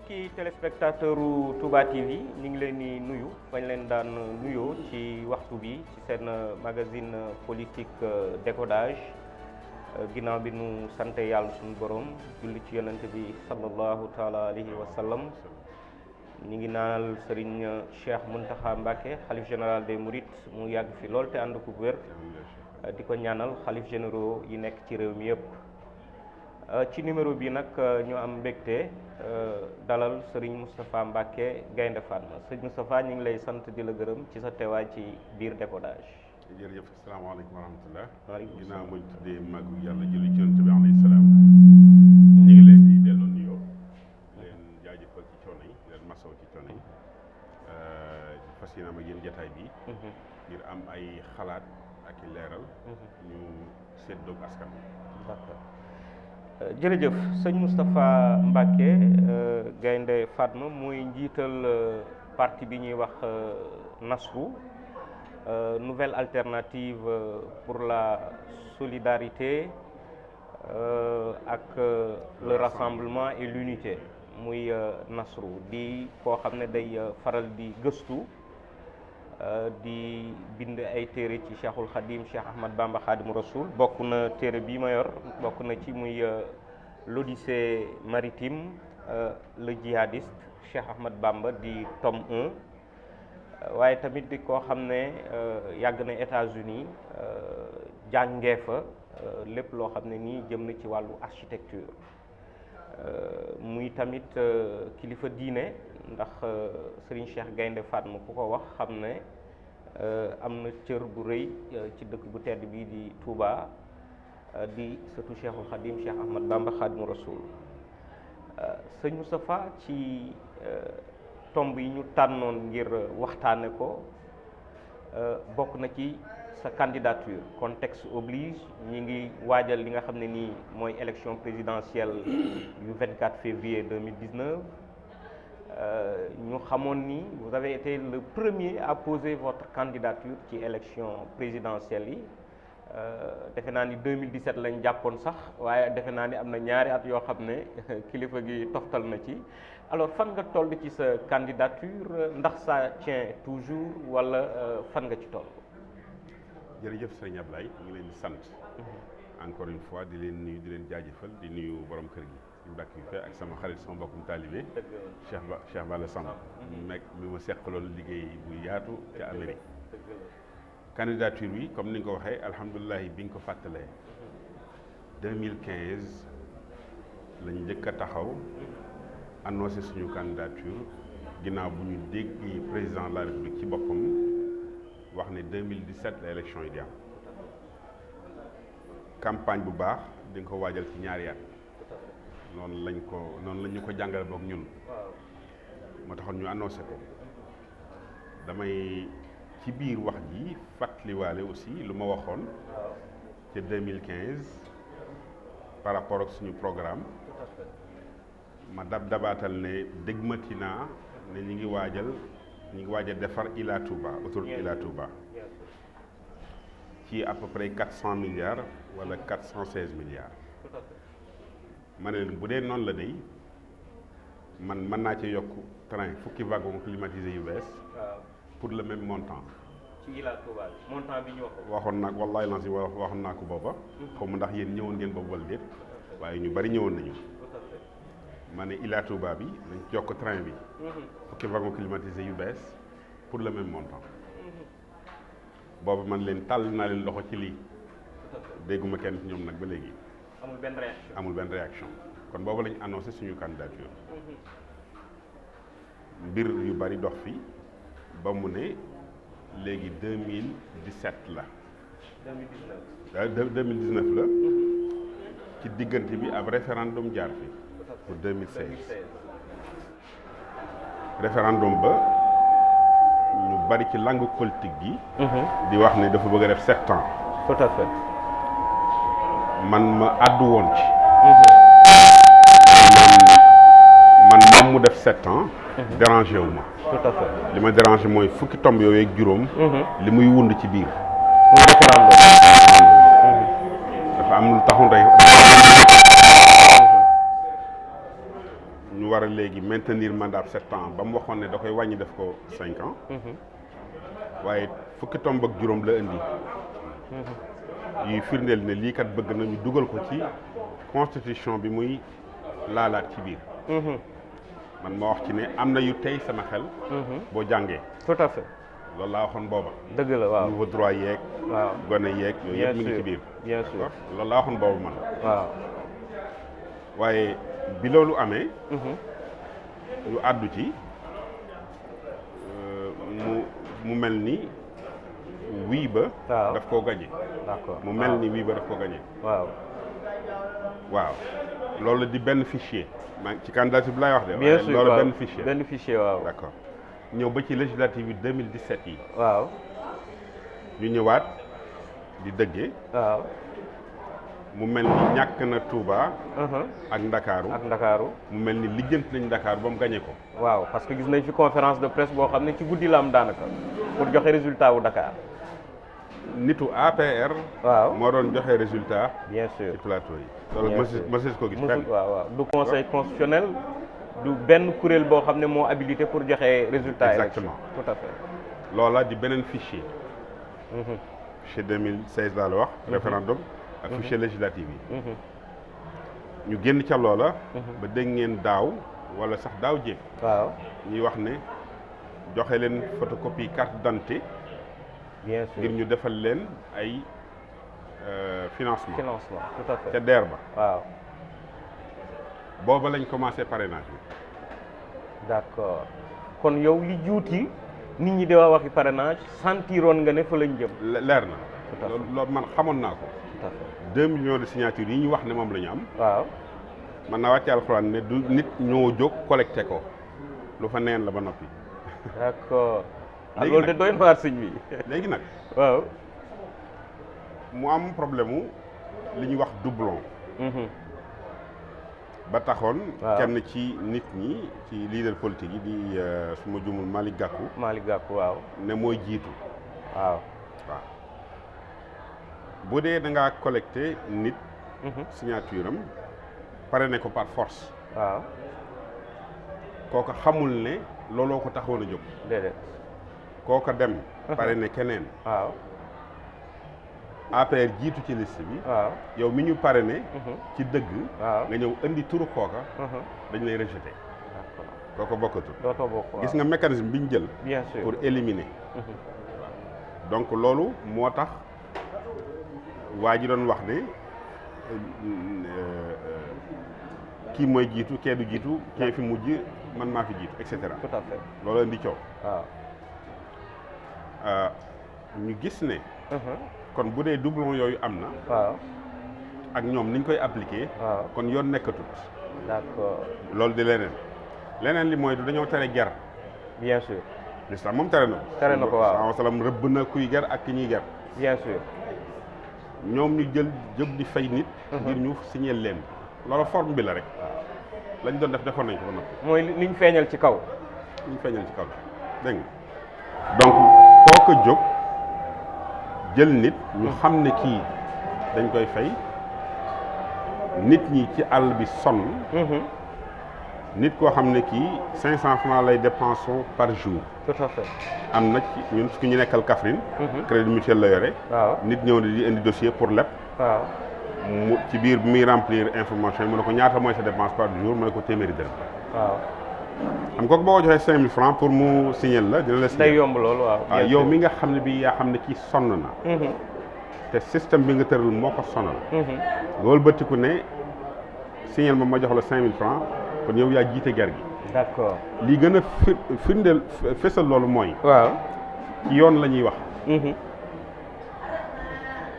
mbokki téléspectateur u Touba TV ñu ngi leen di nuyu bañ leen daan nuyoo ci waxtu bi ci seen magazine politique décodage ginnaaw bi nu sante yàlla suñu borom julli ci yonent bi sallallahu taala alayhi wa sallam ñu ngi naanal Serigne Cheikh Mountakha Mbacké xalif général des Mourides mu yàgg fi lool te ànd ko wér di ko ñaanal xalif généraux yi nekk ci réew mi yëpp. ci numéro bi nag ñu am mbégte dalal Serigne Moustapha Mbacké Gaïndé Fatma Serigne Moustapha ñu ngi lay sant di la gërëm ci sa teewaay ci biir décodage. jërëjëf asalaamaaleykum wa rahmatullah. waaleykum salaam ginnaaw mooy tuddee màggu yàlla julli ci yonent bi alayhi salaam ñu ngi leen di delloo nuyoo leen jaajëfal ci coono yi leen masaw ci coono yi fas yéene am ak yéen jataay bi ngir am ay xalaat ak i leeral ñu séddoog askan wi. d'accord jërëjëf sëñ Moustapha Mbacké Gaïndé Fatma mooy njiital parti bi ñuy wax NASRU nouvelle alternative pour la solidarité ak le rassemblement et l'unité muy NASRU di koo xam ne day faral di gëstu di bind ay téere ci Cheikhul Khadim Cheikh Ahmad Bamba Khadim Rasoul bokk na téere bii ma yor bokk na ci muy l'Odyssée maritime le djihadiste Cheikh Ahmad Bamba di tome 1 waaye tamit di koo xam ne yàgg na États-Unis jàngee fa lépp loo xam ne nii jëm na ci wàllu architecture muy tamit kilifa diine ndax Serigne Cheikh Gaïndé Fatma ku ko wax xam ne am na cër bu rëy ci dëkk bu tedd bii di Touba di sëtu Cheikhul Khadim Cheikh Ahmad Bamba Khadim Rasoul sëñ Moustapha ci tomb yi ñu tànnoon ngir waxtaane ko bokk na ci sa candidature contexte oblige ñi ngi waajal li nga xam ne nii mooy élection présidentielle yu 24 février 2019 ñu xamoon ni vous avez été le premier à poser votre candidature ci élection présidentielle yi defe naa ni 2017 lañ jàppoon sax waaye defe naa ni am na ñaari at yoo xam ne kilifa gi toftal na ci alors fan nga toll ci sa candidature ndax ça tient toujours wala fan nga ci toll. jërëjëf sëñ Ablaye ñu ngi leen di sant encore une fois di leen nuyu di leen jaajëfal di nuyu borom kër gi ñu mbàkk yi ak sama xarit sama mbokkum taalibe Cheikh Balla Samb nekk mi ma seqaloon liggéey bu yaatu ca Amérique. candidature bi comme ni nga ko waxee alhamdulilah bi nga ko fàttalee 2015 lañu njëkk a taxaw annoncé suñu candidature ginnaaw bu ñu déggee président de la république ci boppam wax ne 2017 la élection yi di am campagne bu baax di nga ko waajal ci ñaari at noonu lañ ñu ko jàngale boog ñun moo taxoon ñu annoncé ko damay ci biir wax ji fàttaliwaale aussi lu ma waxoon ci 2015 par rapport ak suñu programme ma dabaatal ne dégmati naa ne ñu ngi waaj a defar Ila Touba autoroute Ila Touba ci à peu près 400 milliards wala 416 milliards ma ne leen bu dee noonu la day man mën naa ci yokk train fukki wagon climatisé yu bees pour le même montant. ci Ila Touba montant bi ñu waxoon naa ko wallaahi lansi waxoon naa ko booba. xaw ma ndax yéen ñëwoon ngeen boobu wala déet waaye ñu bari ñëwoon nañu. ma ne Ila Touba bi nañ ci yokk train bi. fukki wagon climatisé yu bees pour le même montant. booba man leen tàll naa leen loxo ci lii. dégguma kenn ci ñoom nag ba léegi. amul benn réaction kon booba lañu annoncé suñu candidature. mbir yu bari dox fi ba mu ne léegi 2017 la. 2019 la. ci diggante bi ab référendum jaar fi pour 2016. référendum ba ñu bari ci langue politique gi. di wax ne dafa bëgg a def 7 ans. tout à fait. man ma àddu woon ci. man moom mu def 7 ans. dérangé wu ma. tout à fait. li ma dérangé mooy fukki tomb yooyu ak juróom. li muy wund ci biir. muy référendum. dafa am lu taxul rek. ñu war a léegi maintenir mandat 7 ans ba mu waxoon ne da koy wàññi def ko 5 ans. waaye fukki tomb ak juróom la indi. yuy firndeel ne lii kat bëgg nañu dugal ko ci constitution bi muy laalaat ci biir. man ma wax ci ne am na yu tey sama xel. boo jàngee. tout à fait. loolu laa waxoon booba. dëgg la waaw nouveau droit yeeg. waaw gone yeeg yooyu yëpp mi ngi ci biir. bien sûr loolu laa waxoon boobu man. waaw. waaye bi loolu amee. ñu àddu ci mu mel ni wii ba. waaw daf koo gañe. d'accord mu mel ni wii ba daf koo gañe. waaw. waaw loolu di benn fichier. maa ci candidature bi laay wax de. bien sûr loolu waaw benn fichier. benn fichier waaw. d'accord ñëw ba ci législative yi 2017 yi. waaw. ñu ñëwaat di dëggee. waaw. mu mel ni ñàkk na Touba. ak Ndakaaru. ak Ndakaaru. mu mel ni lijjanti nañ Ndakaaru ba mu gañe ko. waaw parce que gis nañ fi conférence de presse boo xam ne ci guddi la am daanaka pour joxe résultat wu Dakar. nitu APR. waaw moo doon joxe résultat. bien sûr ci plateau yi. loolu mësis ko gis fenn. waaw waaw du conseil constitutionnel du benn kuréel boo xam ne moo habilité pour joxe résultat. exactement tout à fait. loola di beneen fichier. fichier 2016 laa la wax. référendum ak fichier législatif yi. ñu génn ca loola. ba dégg ngeen daaw wala sax daaw jéeg. waaw ñuy wax ne joxe leen photocopie carte d'identité. bien sûr ngir ñu defal leen ay financement tout à fait. ca DER ba. waaw. booba lañ commencé parrainage bi. d'accord kon yow li juuti nit ñi di wax waxi parrainage sentiroon nga ne fa lañ jëm. leer na. tout à fait loolu man xamoon naa ko. tout à fait. 2 millions de signatures yi ñu wax ne moom la ñu am. waaw. man naa wàcce alxuraan ne du nit ñoo jóg collecté ko lu fa neen la ba noppi. d'accord. léegi loolu de doy na waar sëñ bi. léegi nag. waaw. mu am problème mu li ñuy wax doublon. ba taxoon. kenn ci nit ñi ci leader politique yi di su ma jumul Malick Gakou. Malick Gakou waaw. ne mooy jiitu. waaw. waaw bu dee da ngaa collecté nit. signature am parrainé ko par force. waaw. kooka xamul ne looloo ko taxoon a jóg. déedéet. kooka dem. parrainé keneen. waaw. APR jiitu ci liste bi. waaw. yow mi ñu parrainé. ci dëgg. waaw nga ñëw indi turu kooka. dañ lay rejeté. d'accord kooka bokkatul. dootoo bokk waaw. gis nga mécanisme bi ñu jël. bien sûr pour éliminer. donc loolu moo tax waa ji doon wax ne kii mooy jiitu kee du jiitu kee fi mujj man maa fi jiitu et cetera. tout à fait. loolu indi coow. waaw. ñu gis ne. kon bu dee doublon yooyu am na. waaw. ak ñoom niñ koy appliqué. waaw kon yoon nekkatut. d'accord. loolu di leneen li mooy du dañoo tere ger. bien sûr. l'islam moom tere na ko. tere na ko waaw sallallahu alayhi wa sallam rëbb na kuy ger ak ki ñuy ger. bien sûr. ñoom ñu jóg di fay nit. ngir ñu signer leen. loolu forme bi la rek. lañ doon def defoon nañ ko ba noppi. mooy liñ feeñal ci kaw. liñ feeñal ci kaw dégg nga donc koo ko jóg jël nit ñu xam ne kii dañ koy fay nit ñi ci àll bi sonn. nit koo xam ne kii 500 francs lay dépensé par jour. tout à fait. am na ci ñun su ñu nekkal Kaffrine. crédit mutuel la yore. waaw nit ñëw di indi dossier pour lépp. waaw. mu ci biir bi muy remplir information yi mu ne ko ñaata mooy sa dépense par jour mu ne ko téeméeri dërëm. waaw. xam kooku boo ko joxee 5000 francs pour mu signer la dina la signer. day yomb loolu waaw. waaw yow mi nga xam ne bii yaa xam ne kii sonn na. te système bi nga tëral moo ko sonal. loolu bëttiku ne signer ma jox la 5000 francs kon yow yaa jiite ger gi. d'accord. li gën a firndeel fésal loolu mooy. waaw. ci yoon la ñuy wax.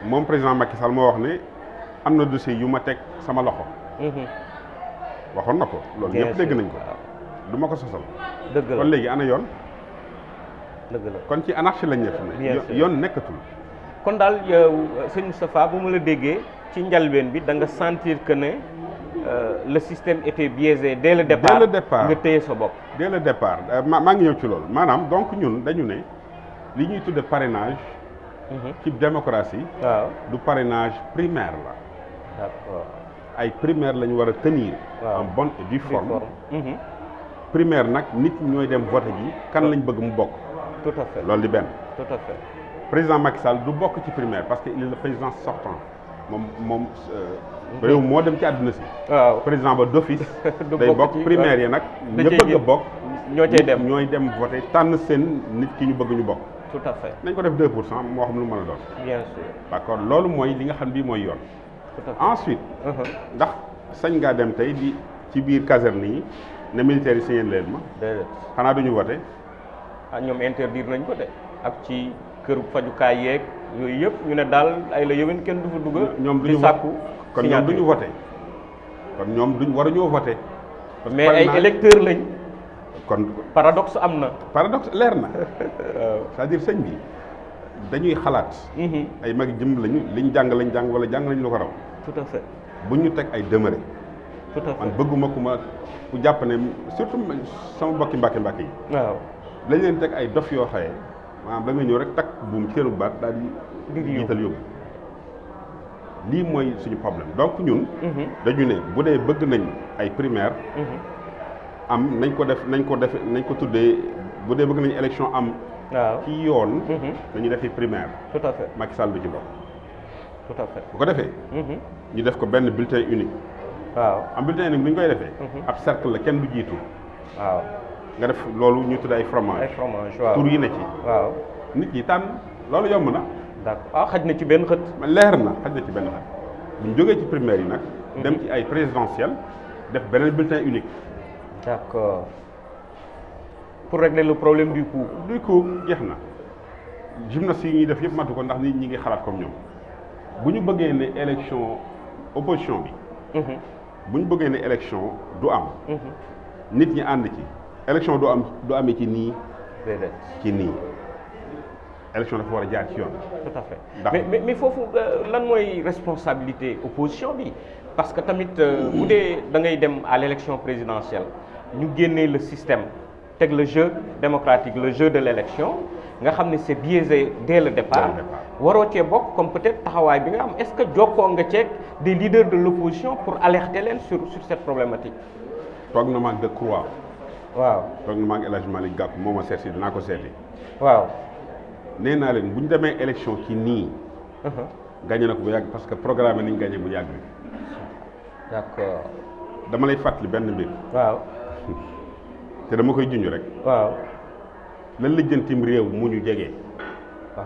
moom président Macky Sall moo wax ne am na dossier yu ma teg sama loxo. waxoon na ko. loolu ñëpp dégg nañ ko. du ma ko sosal. dëgg la kon léegi ana yoon. dëgg la kon ci anarchie lañ nekk ne. yoon nekkatul. kon daal yow sëñ Moustapha bu ma la déggee ci njalbeen bi da nga sentir que ne le système était biaisé dès le départ. nga téye sa bopp. dès le départ maa ngi ñëw ci loolu maanaam donc ñun dañu ne li ñuy tudde parrainage. ci démocratie. waaw du parrainage primaire la. d'accord. ay primaire la ñu war a tenir. en bonne et due forme. primaire nag nit ñi ñooy dem voté ji kan lañ bëgg mu bokk. tout à fait loolu di benn. tout à fait. président Macky Sall du bokk ci primaire parce que il est le président sortant moom réew moo dem ci àdduna si. waaw président ba d'office. day bokk primaire yi nag. ña bëgg a bokk. ñoo cay dem ñooy dem voté tànn seen nit ki ñu bëgg ñu bokk. tout à fait nañ ko def 2% moo xam lu mën a doon. bien sûr. d'accord loolu mooy li nga xam bii mooy yoon. tout à fait ensuite. ndax sañ ngaa dem tey di ci biir caserne yi ne militaires yi signé leen ma. déedéet xanaa duñu voté. ñoom interdire nañ ko de ak ci këru fajukaay yeeg yooyu yëpp ñu ne daal ay la yëwen kenn du fa dugg. ñoom duñu di sàkku kon ñoom duñu voté kon ñoom duñ waruñoo voté. mais ay électeurs lañ. kon paradoxe am na. paradoxe leer na. c'est-à-dire sëñ bi dañuy xalaat. ay mag jëm lañu liñ jàng lañ jàng wala jàng lañ lu ko raw. tout à fait. bu ñu teg ay demeuré. tout à fait man bëgguma ku jàpp ne surtout sama mbokki mbàkki yi. waaw lañ leen teg ay dof yoo xaye maanaam da nga ñëw rek takk buum ci seenu baat daal di jiital yóbbu. lii mooy suñu problème donc ñun. dañu ne bu dee bëgg nañ ay primaire am nañ ko tuddee bu dee bëgg nañ élection am. waaw ci yoon. dañu defi primaire. tout à fait Macky Sall du ci bokk. tout à fait bu ko defee. ñu def ko benn bulletin unique. waaw am bulletin unique bu ñu koy defee. ab cercle la kenn du jiitu. waaw nga def loolu ñu tudd ay fromage. ay fromage waaw tur yi ne ci. waaw nit ñi tànn loolu yomb na. d'accord xaj na ci benn xët. leer na xaj na ci benn xët. bu ñu jógee ci primaire yi nag. dem ci ay présidentielles def beneen bulletin unique. d'accord pour régler le problème du coût. du coup jeex na gymnastique yi ñuy def yëpp matu ko ndax nit ñi ngi xalaat comme ñoom bu ñu bëggee ne élection opposition bi. bu ñu bëggee ne élection du am. nit ñi ànd ci élection du amee ci nii. déedéet ci nii élection dafa war a jaar ci yoon. tout à fait mais foofu lan mooy responsabilité opposition bi parce que tamit bu dee da ngay dem à l'élection présidentielle ñu génnee le système teg le jeu démocratique le jeu de l'élection nga xam ne c'est biaisé dès le départ waroo cee bokk comme peut-être taxawaay bi nga am est-ce que jokkoo nga ceeg des leaders de l'opposition pour alerter leen sur cette problématique. toog na maag Decroix. waaw toog na maag El Hadj Malick Gakou moo ma seet si dinaa ko seeti. waaw. nee naa leen bu ñu demee élection ci nii. gagné na ko bu yàgg parce que programme ni ñu gagné bu yàgg. d'accord. dama lay fàttali benn mbir. waaw. te dama koy junj rek. waaw. lan lijjantim réew mu ñu jege.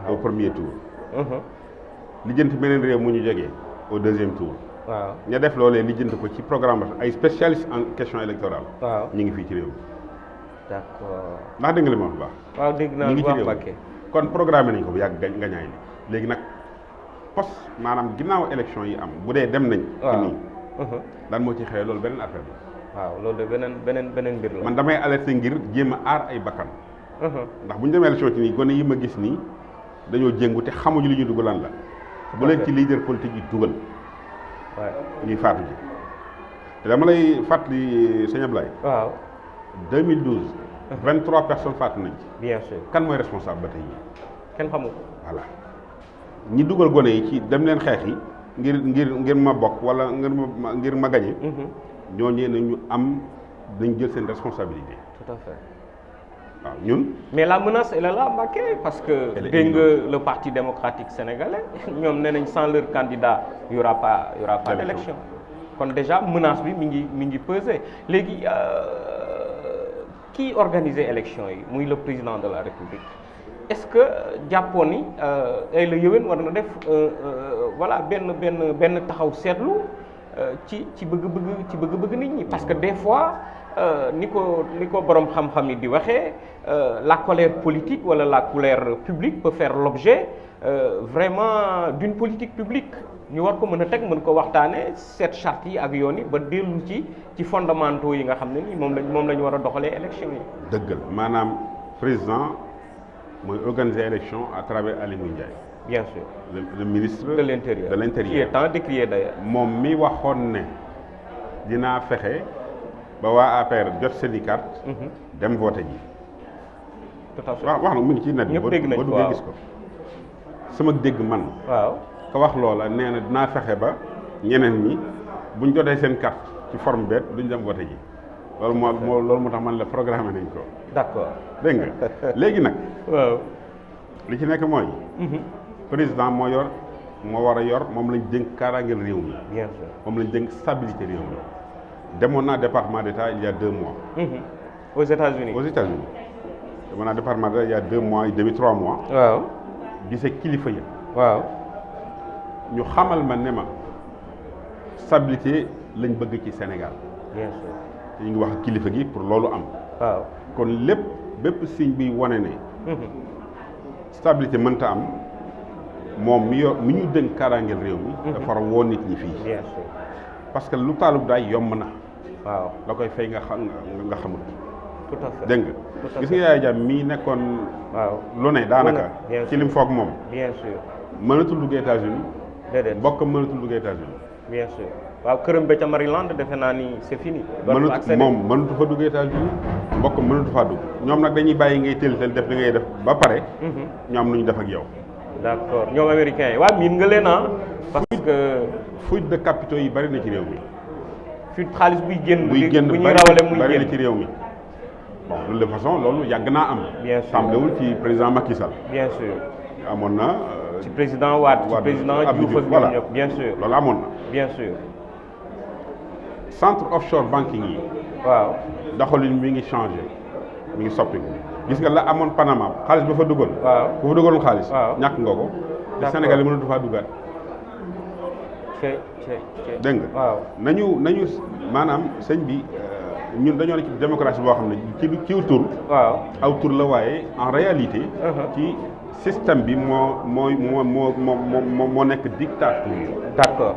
au premier tour. lijjanti beneen réew mu ñu jege au deuxième tour. waaw ña def loolee lijjanti ko ci programme ay spécialistes en question électorale. waaw ñu ngi fii ci réew mi. d'accord. ndax dégg nga li ma wax bu baax. waaw dégg naa ñu ngi ci réew Mbacké. kon programme nañ ko bu yàgg ngañaay li léegi nag poste maanaam ginnaaw élection yi am bu dee dem nañ. ci nii. lan moo ci xewee loolu beneen affaire la. waaw loolu de beneen mbir la. man damay alerter ngir jéem a aar ay bakkan. ndax bu ñu demee élection ci nii gone yi ma gis nii dañoo jéngu te xamuñu li ñu dugg lan la. bu leen ci leader politique yi dugal. waaw ñuy faatu ji te dama lay fàttali sëñ Ablaye. waaw 2012. 23 personnes faatu nañ ci. bien sûr kan mooy responsable ba tey yi kenn xamul. voilà ñi dugal gone yi ci dem leen xeex yi ngir ma bokk wala ngir ma gañe. ñooñee nañu am dañ jël seen responsabilité. tout à fait. waaw ñun. mais la menace elle est là Mbacké parce que dégg nga le parti démocratique sénégalais ñoom nee nañ sans leur candidat y aura pas d'élection kon déjà menace bi mi ngi peser léegi kii organiser élection yi muy le président de la république est-ce que jàppoon ni ay la yëwén war na def voilà benn taxaw seetlu ci bëgg-bëgg nit ñi parce que des fois ni ko borom xam-xam yi di waxee la colère politique wala la colère publique peut faire l'objet vraiment d'une politique publique ñu war ko mën a teg mën ko waxtaane seet charte yi ak yoon yi ba dellu ci fondamentaux yi nga xam ne ni moom la ñu war a doxalee élection yi. dëggal maanaam président mooy organiser élection à travers Aly Ngouille Ndiaye. bien sûr le ministre de l'intérieur qui est tant décrié d'ailleurs. moom mi waxoon ne dinaa fexe ba waa APR jot seen i carte dem voté ji. tout à fait wax na mu ngi ci net bi ñëpp dégg nañ ko ba duggee gis ko sama dégg man. waaw ka wax loola nee na dinaa fexe ba ñeneen ñi buñ jotee seen carte ci forme bête duñ dem voté ji loolu moo tax man la programme nañ ko. d'accord dégg nga léegi nag. waaw li ci nekk mooy. président moo war a yor moom lañ dénk kaaraangeel réew mi. bien sûr moom lañ dénk stabilité réew mi. demoon naa département d'État il y a 2 mois. aux États-Unis demoon naa département d'État il y a 2 mois et demi 3 mois. waaw gisee kilifa ya. waaw ñu xamal ma ne ma stabilité lañ bëgg ci Sénégal. bien sûr ñu ngi wax ak kilifa gi pour loolu am. waaw kon bépp signe bi wane ne. stabilité mënta am moom mi ñu dénk kaaraangeel réew mi. dafa war a woo nit ñi fii. bien sûr parce que lu taalub daay yomb na. waaw la koy fay nga xamul. tout à fait dégg nga gis nga Yaya Jammeh mii nekkoon. waaw lu ne daanaka. ci lim foog moom. bien sûr mënatul dugg États-Unis. déedéet mbokkam mënatul dugg États-Unis. bien sûr waaw këram ba ca Maryland defe naa ni c'est fini. moom mënatu fa dugg États-Unis mbokkam mënatu faa dugg ñoom nag dañuy bàyyi ngay tël def li ngay def ba pare. ñu am nu ñu def ak yow. d'accord ñoom américains yi waaw miin nga leen parce que fuite de capitaux yi bari na ci réew mi. fuite xaalis buy génn. bu ñuy rawale muy bari na génn ci réew mi. bon de toute façon loolu yàgg naa am. bien sûr tàmbaliwul ci président Macky Sall. bien sûr amoon na. ci président Wade ci président Diouf ak voilà ñëpp bien sûr. loolu amoon na. bien sûr. centre offshore banking yi. waaw doxalin mi ngi changé mi ngi soppi gis nga la amoon Panama xaalis ba fa duggoon. waaw ku fa duggoon xaalis. waaw ñàkk nga ko. te Sénégal yi mënatu faa duggaat. dégg nga. waaw nañu maanaam sëñ bi ñun dañoo ne ci démocratie boo xam ne ci tur. waaw aw tur la waaye en réalité. ci système bi moo nekk dictature. d'accord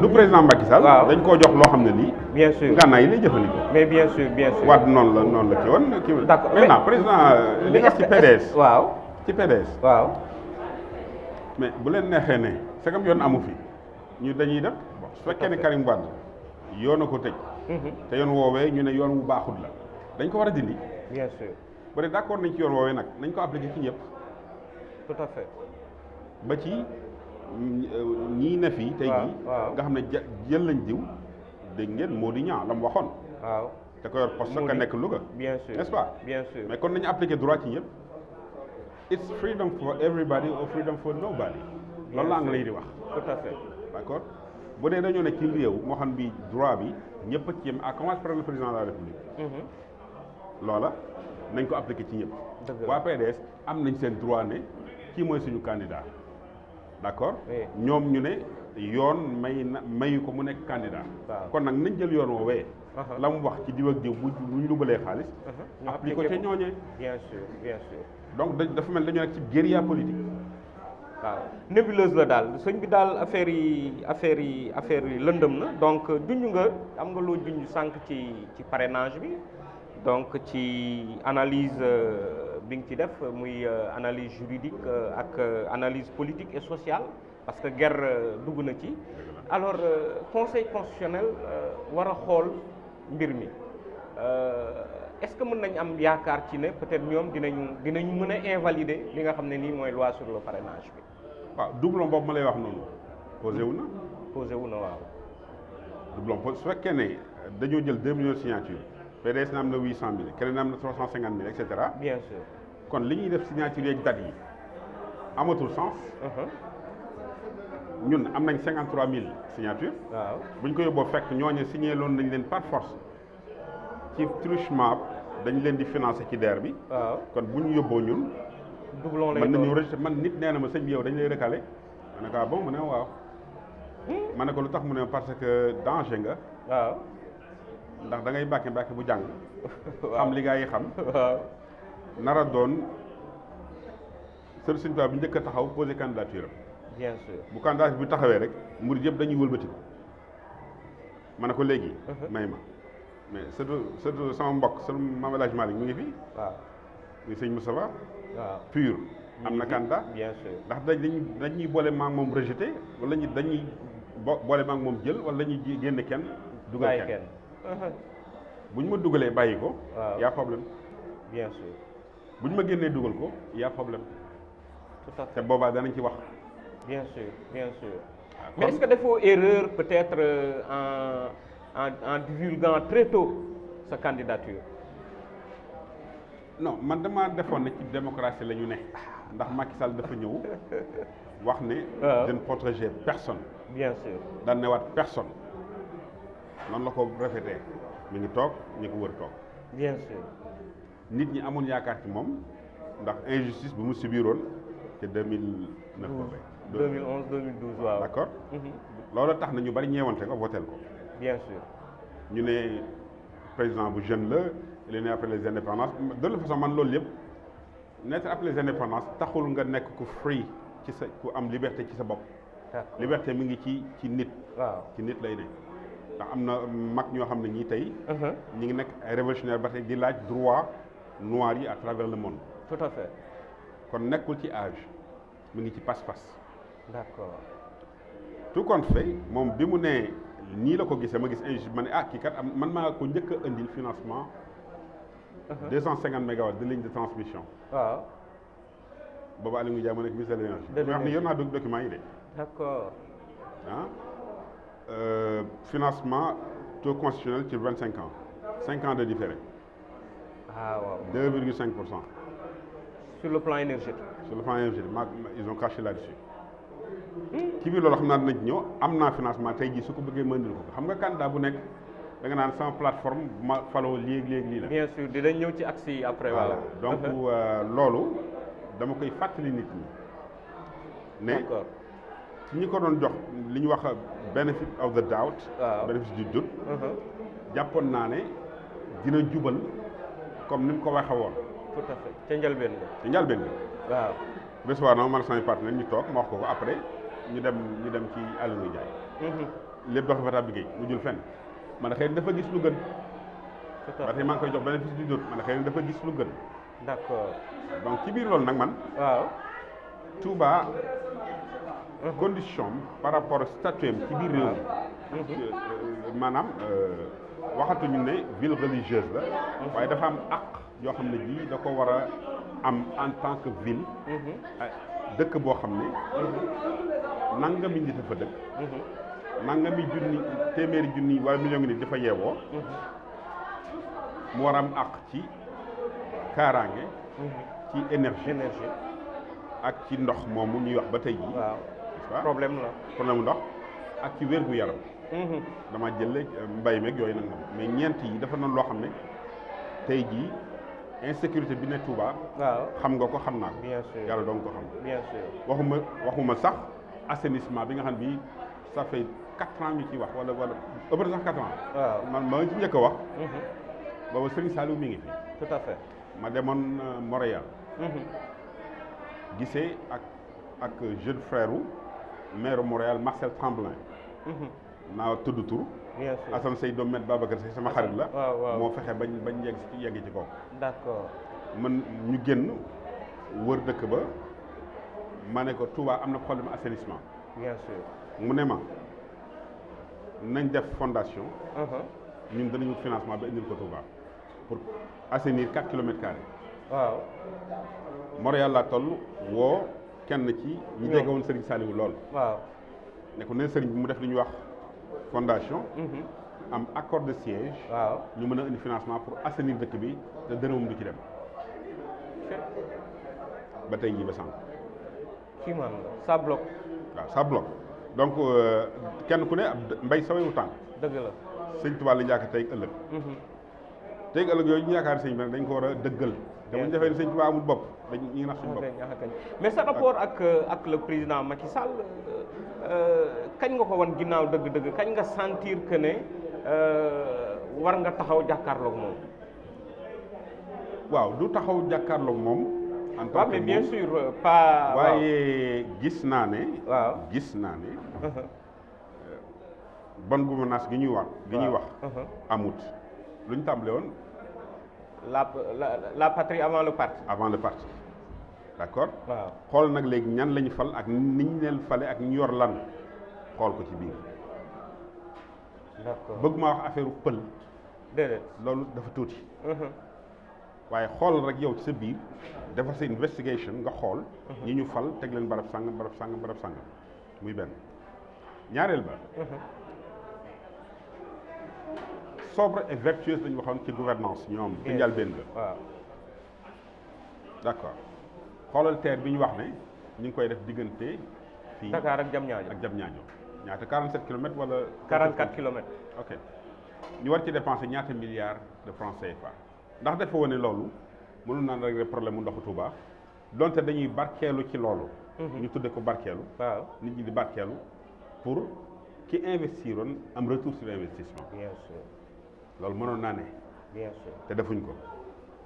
du président Macky Sall. dañ koo jox loo xam ne lii. bien sûr gànnaay yi lay jëfandikoo. mais bien sûr bien sûr. Wade noonu la ci woon. d'accord maintenant président li nga ci PDS. waaw ci PDS. waaw. mais bu leen neexee ne c'est comme yoon amu fi ñu dañuy def bon su fekkee ne Karim Wade yoon a ko tëj. te yoon woowee ñu ne yoon wu baaxul la dañ ko war a dindi. bien sûr. bu dee d'accord nañ ci yoon woowee nag nañ ko appliquer ci ñëpp. tout à fait. ba ci ñii ne fii. tey jii nga xam ne jël lañ diw dégg ngeen moo di ñaa la mu waxoon. waaw te ko yor poste ka nekk Louga. bien sûr n'est-ce pas. bien sûr mais kon nañu appliquer droit ci ñëpp. it's freedom for everybody or freedom for nobody. loolu la anglais yi di wax. tout à fait. d'accord bu dee dañoo ne ci réew moo xam bi droit bi ñëpp a ci yem à commencer par le président de la république. loola nañ ko appliquer ci ñëpp. waa PDS am nañ seen droit ne kii mooy suñu candidat d'accord. ñoom ñu ne yoon mayu ko mu nekk candidat. kon nag nañ jël yoon woowee. la mu wax ci diw ak diw bu ñu lubalee xaalis. appliquer ko ca ñooñee. bien sûr bien sûr. donc dafa mel dañoo nekk ci guérilla politique. waaw nébuleuse la daal sëñ bi daal affaire yi lëndëm na donc junj nga am nga loo junj sànq ci parrainage bi donc ci analyse bi nga ci def muy analyse juridique ak analyse politique et sociale parce que guerre dugg na ci alors conseil constitutionnel war a xool mbir mi est-ce que mën nañ am yaakaar ci ne peut-être ñoom dinañu mën a invalider li nga xam ne nii mooy loi sur le parrainage bi. waaw doublon boobu ma lay wax noonu posé wu na waaw. doublon su fekkee ne dañoo jël 2 millions de signature PDS na am na 800 000 keneen am na 350 000 et cetera. bien sûr. kon li ñuy def signature yeeg date yi amatul sens. ñun am nañ 53 000 signature. waaw bu ñu ko yóbboo fekk ñooñu signé loon nañ leen par force ci truchement dañ leen di financer ci DER bi. waaw kon bu ñu yóbboo ñun. doublon lay mën nañu rejeté man nit nee na ma sëñ bi yow dañ lay recalé ma ne ko bon mu ne waaw. ma ne ko lu tax mu ne parce que danger nga. waaw. ndax da ngay bàkke bu jàng. xam li gaa yi xam. waaw. nar a doon sëñ Tuubaa bi njëkk a taxaw posé candidature am. bien sûr bu candidature bi taxawee rek murid yëpp dañuy wëlbati ko. ma ne ko léegi. may ma mais surtout sama mbokk sama Maam El Hadj Malick mi ngi fi. waaw. muy sëñ Moustapha. waaw pur am na candidat. bien sûr ndax dañuy boole maag moom rejeté wala dañuy boole maag moom jël wala dañuy génne kenn. dugal kenn bu ñu ma dugalee bàyyi ko. waaw y a problème. bien sûr bu ñu ma génnee dugal ko y a problème. tout à fait te boobaa danañ ci wax. bien sûr bien sûr. mais est-ce que defoo erreur peut-être en divulguant très tôt sa candidature. non man dama defoon ne ci démocratie la ñu ne ndax Macky Sall dafa ñëw wax ne. je ne protégeais personne. bien sûr daan ne waat personne noonu la ko répété mi ngi toog ñi ko wër toog. bien sûr. nit ñi amoon yaakaar ci moom ndax injustice bu mu subiroon te 2009. 2011 2012 waaw. d'accord. loolu tax na ñu bari ñeewante ko votel ko. bien sûr. ñu ne président bu jeune la il est né après les indépendances de toute façon man loolu yëpp naître après les indépendances taxul nga nekk ku free ci sa ku am liberté ci sa bopp. liberté mi ngi ci nit. waaw ci nit lay ne ndax am na mag ñoo xam ne ñii tey. ñi ngi nekk ay révolutionnaire ba tey di laaj droit noir yi à travers le monde. tout à fait. kon nekkul ci âge mi ngi ci pas-pas. d'accord. tout compte fait moom bi mu ne nii la ko gisee ma gis injustice ma ne kii kat am man maa ko njëkk a indil financement. 250 mégawatts de ligne de transmission. waaw. boobu Aliou Ndiaye ma nekk ministre de l'énergie. dama wax ne yor naa document yi de. d'accord. Financement taux constitutionnel sur 25 ans 5 ans de différé. waaw. 2,5%. sur le plan énergétique. sur le plan énergétique ils ont craché là-dessus. ci biir loolu xam naa dinañ ñëw am naa financement tey jii su ko bëggee mëndil ko xam nga candidat bu nekk da nga naan sama plateforme bu ma faloo léegi lii la. bien sûr dinañ ñëw ci axe yi après. voilà donc loolu dama koy fàttali nit ñi. ne d'accord. ci ñi ko doon jox li ñu wax benefit of the doubt. waaw bénéfice du doute. jàppoon naa ne dina jubal comme ni mu ko waxee woon. tout à fait ca njëlbeen nga. ca njëlbeen nga. waaw. recevoir na man samay partenaire ñu toog ma wax ko après ñu dem ci Aliou Ndiaye. lépp dox fa tab liggéey mu jul fenn man xëy na dafa gis lu gën. ba tey maa ngi koy jox bénéfice du doute man xëy na dafa gis lu gën. d'accord. donc ci biir loolu nag man. waaw. Touba. condition par rapport ak statut ci biir réew mi. maanaam waxatuñu ne ville religieuse la. waaye dafa am àq yoo xam ne ji da ko war a am en tant que ville. dëkk boo xam ne. nangami nit a fa dëkk. nangami junni téeméeri junni wala million ngi nit dafa yeewoo. mu war a am àq ci kaaraange. ci énergie. ak ci ndox moomu ñuy wax ba tey jii. waaw problème la. problème ndox ak ci wér gu yaram. dama jël mbay meeg yooyu nag mais ñeent yi dafa noonu loo xam ne tey jii insécurité bi ne Touba. waaw xam nga ko xam naa ko. bien sûr yàlla doon ko xam. bien sûr waxuma sax assainissement bi nga xam bi ça fait 4 ans ñu ciy wax wala ëpp na sax 4 ans. waaw man ma ci njëkk a wax. booba Serigne Saliou mi ngi fi. tout à fait. ma demoon Montréal. gisee ak jeune frère maire Montréal Marcel Tremblay. naa tudd tur. bien sûr Assane Sey doomu met Babacar Sey sama xarit la. waaw moo fexe bañ yegg ci kaw. d'accord. man ñu génn wër dëkk ba ma ne ko Touba am na problème assainissement. bien sûr. mu ne ma nañ def fondation. ñun danañu financement ba indil ko Touba pour assainir 4 kilomètres carrés. waaw. Montréal laa toll woo kenn ci ñi jege woon Serigne Saliou lool. waaw. ne ko ne Serigne bi mu def li ñuy wax fondation. am accord de siège. waaw ñu mën a indi financement pour assainir dëkk bi te dërëmum du ci dem. ba tey jii ba sànq. kii man la ça bloque. waaw ça bloque donc kenn ku ne mbay sawewu tànk. dëgg la. sëñ Tuubaa la njàkk tey ëllëg. tey ëllëg yooyu ñu yaakaar sëñ bi nag dañ ko war a dëggal. te bu ñu defee ne sëñ Tuubaa amul bopp dañ ñu ngi nax suñu bopp. mais sa rapport ak le président Macky Sall kañ nga ko wan ginnaaw dëgg-dëgg kañ nga sentir que ne war nga taxaw jàkkaarloog moom. waaw du taxaw jàkkaarloog moom. en tant que mais bien sûr pas. waaye gis naa ne. waaw gis naa ne. bonne gouvernance gi ñuy wax. amut lu ñu tàmbale woon. la patrie avant le parti. avant le parti d'accord. waaw xool nag léegi ñan lañu fal ak ni ñu leen fale ak ñu yor lan xool ko ci biir. d'accord bëgg maa wax affaire pël. déedéet loolu dafa tuuti. waaye xool rek yow ci sa biir defar sa investigation nga xool. ñi ñu fal teg leen barab sàngam muy benn. ñaareel ba sobre et vertueuse lañu waxoon ci gouvernance ñoom ci njëlbéen ga waaw d'accord xoolal TER bi ñu wax ne ñu ngi koy def diggante fii Dakar ak Diamniadio ñaata 47 kilomètres wala 44 kilomètres ok ñu war ci dépenser ñaata milliards de francs CFA ndax dafa wane loolu mënul naan régler problème mu ndoxu Touba donte dañuy barkeelu ci loolu ñu tudde ko barkeelu waaw nit ñi di barkeelu pour ki investiroon am retour sur investissement bien sûr loolu mënoon naa ne bien sûr te defuñ ko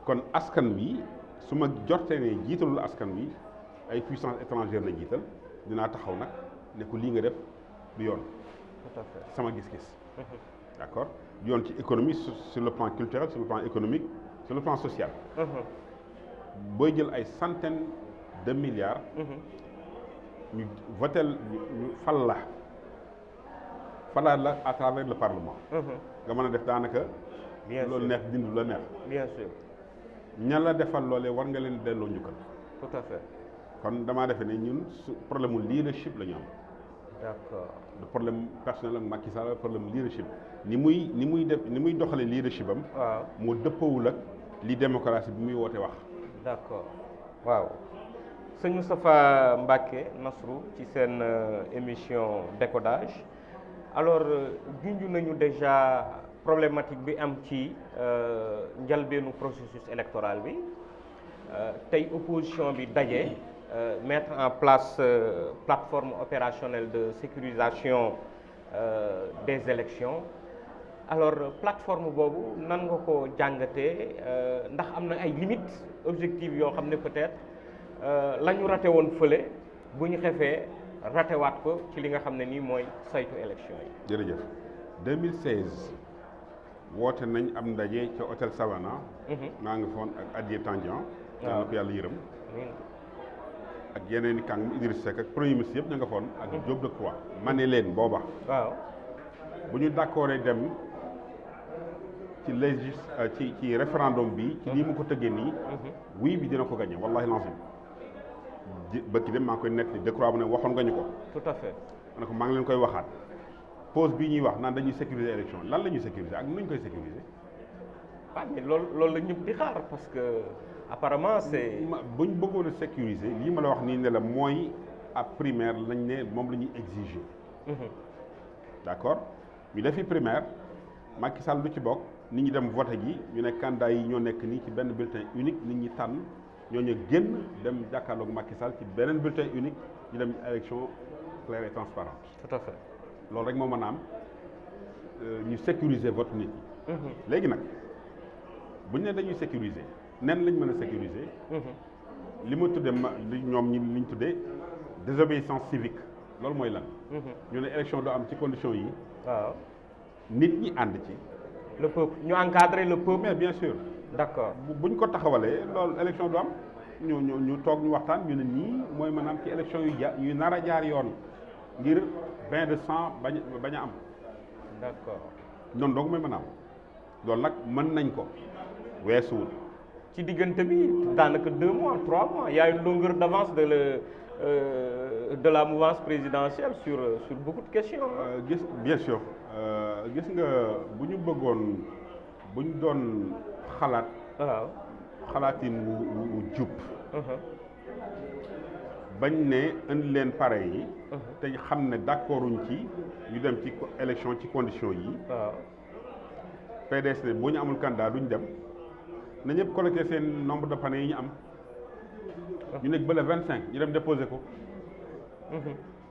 kon askan wi su ma jortee ne jiitalul askan wi ay puissance étrangère la jiital dinaa taxaw nag ne ko lii nga def du yoon tout à fait sama gis-gis d'accord yoon ci économie sur le plan culturel sur le plan économique sur le plan social booy jël ay centaines de milliards ñu votel ñu falaat la à travers le parlement nga mën a def daanaka bien sûr loolu neex dindu la neex bien sûr ña la defal loolee war nga leen delloo njukkal tout à fait kon damaa defe ne ñun su problème mu leadership la ñu am d'accord le problème personnel ak Macky Sall problème leadership ni muy doxalee leadership am waaw moo dëppawul ak li démocratie bi muy woote wax d'accord waaw sëñ Moustapha Mbacké Nasrou ci seen émission décodage alors junj nañu déjà problématique bi am ci njalbeenu processus électoral bi tey opposition bi daje mettre en place plateforme opérationnelle de sécurisation des élections alors plateforme boobu nan nga ko jàngatee ndax am na ay limites objectives yoo xam ne peut-être la ñu raté woon fële bu ñu xefee ratewaat ko ci li nga xam ne nii mooy saytu élection yi. jërëjëf 2016 woote nañ am ndaje ca hôtel Savana. maa ngi foon ak Adié Tandian. waaw na ko yàlla yërëm. ak yeneen i kàng Idriss Seck ak premier ministre yëpp ña nga foon. ak Diop Decroix. ma ne leen booba. waaw bu ñu d'accordé dem ci ci référendum bi. ci lii mu ko tëggee nii. oui bi dina ko gagné wallahi lancim bëkki dem maa ngi koy nekk ni Decroix bu ne waxoon nga ñu ko. tout à fait. ma ne ko maa ngi leen koy waxaat pause bii ñuy wax naan dañuy sécuriser élection lan la ñuy sécuriser ak nuñ koy sécuriser. waaw mais loolu la ñëpp di xaar parce que apparemment c'est. buñ bëggoon a sécuriser lii ma la wax nii ne la mooy ab primaire lañ ne moom la ñuy exiger. d'accord ñu defi primaire Macky Sall du ci bokk nit ñi dem voté ji ñu ne candidat yi ñoo nekk nii ci benn bulletin unique nit ñi tànn ñooñu génn dem jàkkaarloog Macky Sall ci beneen bulletin unique ñu dem élection claire et transparente. tout à fait. loolu rek moo mën a am ñu sécuriser vote nit ñi. léegi nag buñ ne dañuy sécuriser nen lañ mën a sécuriser. li ma tuddee li ñoom ñi liñ tuddee désobéissance civique loolu mooy lan. ñu ne élection doo am ci conditions yi. waaw nit ñi ànd ci. le peuple ñu encadrer le peuple. mais bien sûr. d'accord buñ ko taxawalee loolu élection du am ñu toog ñu waxtaan ñu ne nii mooy maanaam ci élection yu nar a jaar yoon ngir bain de sang bañ a am. d'accord noonu donc mooy mën a am loolu nag mën nañ ko weesuwul. ci diggante bi daanaka 2 mois 3 mois il y a une longueur d'avance de la mouvance présidentielle sur beaucoup de questions. Bien sûr gis nga bu ñu bëggoon bu ñu doon xalaat. waaw xalaatin wu jub. bañ ne indi leen pare yi. te xam ne d'accorduñ ci ñu dem ci élection ci conditions yi. waaw PDS ne boo ñu amul candidat duñ dem na ñëpp collecté seen nombre de parrains yi ñu am. ñu nekk ba le 25 ñu dem déposer ko.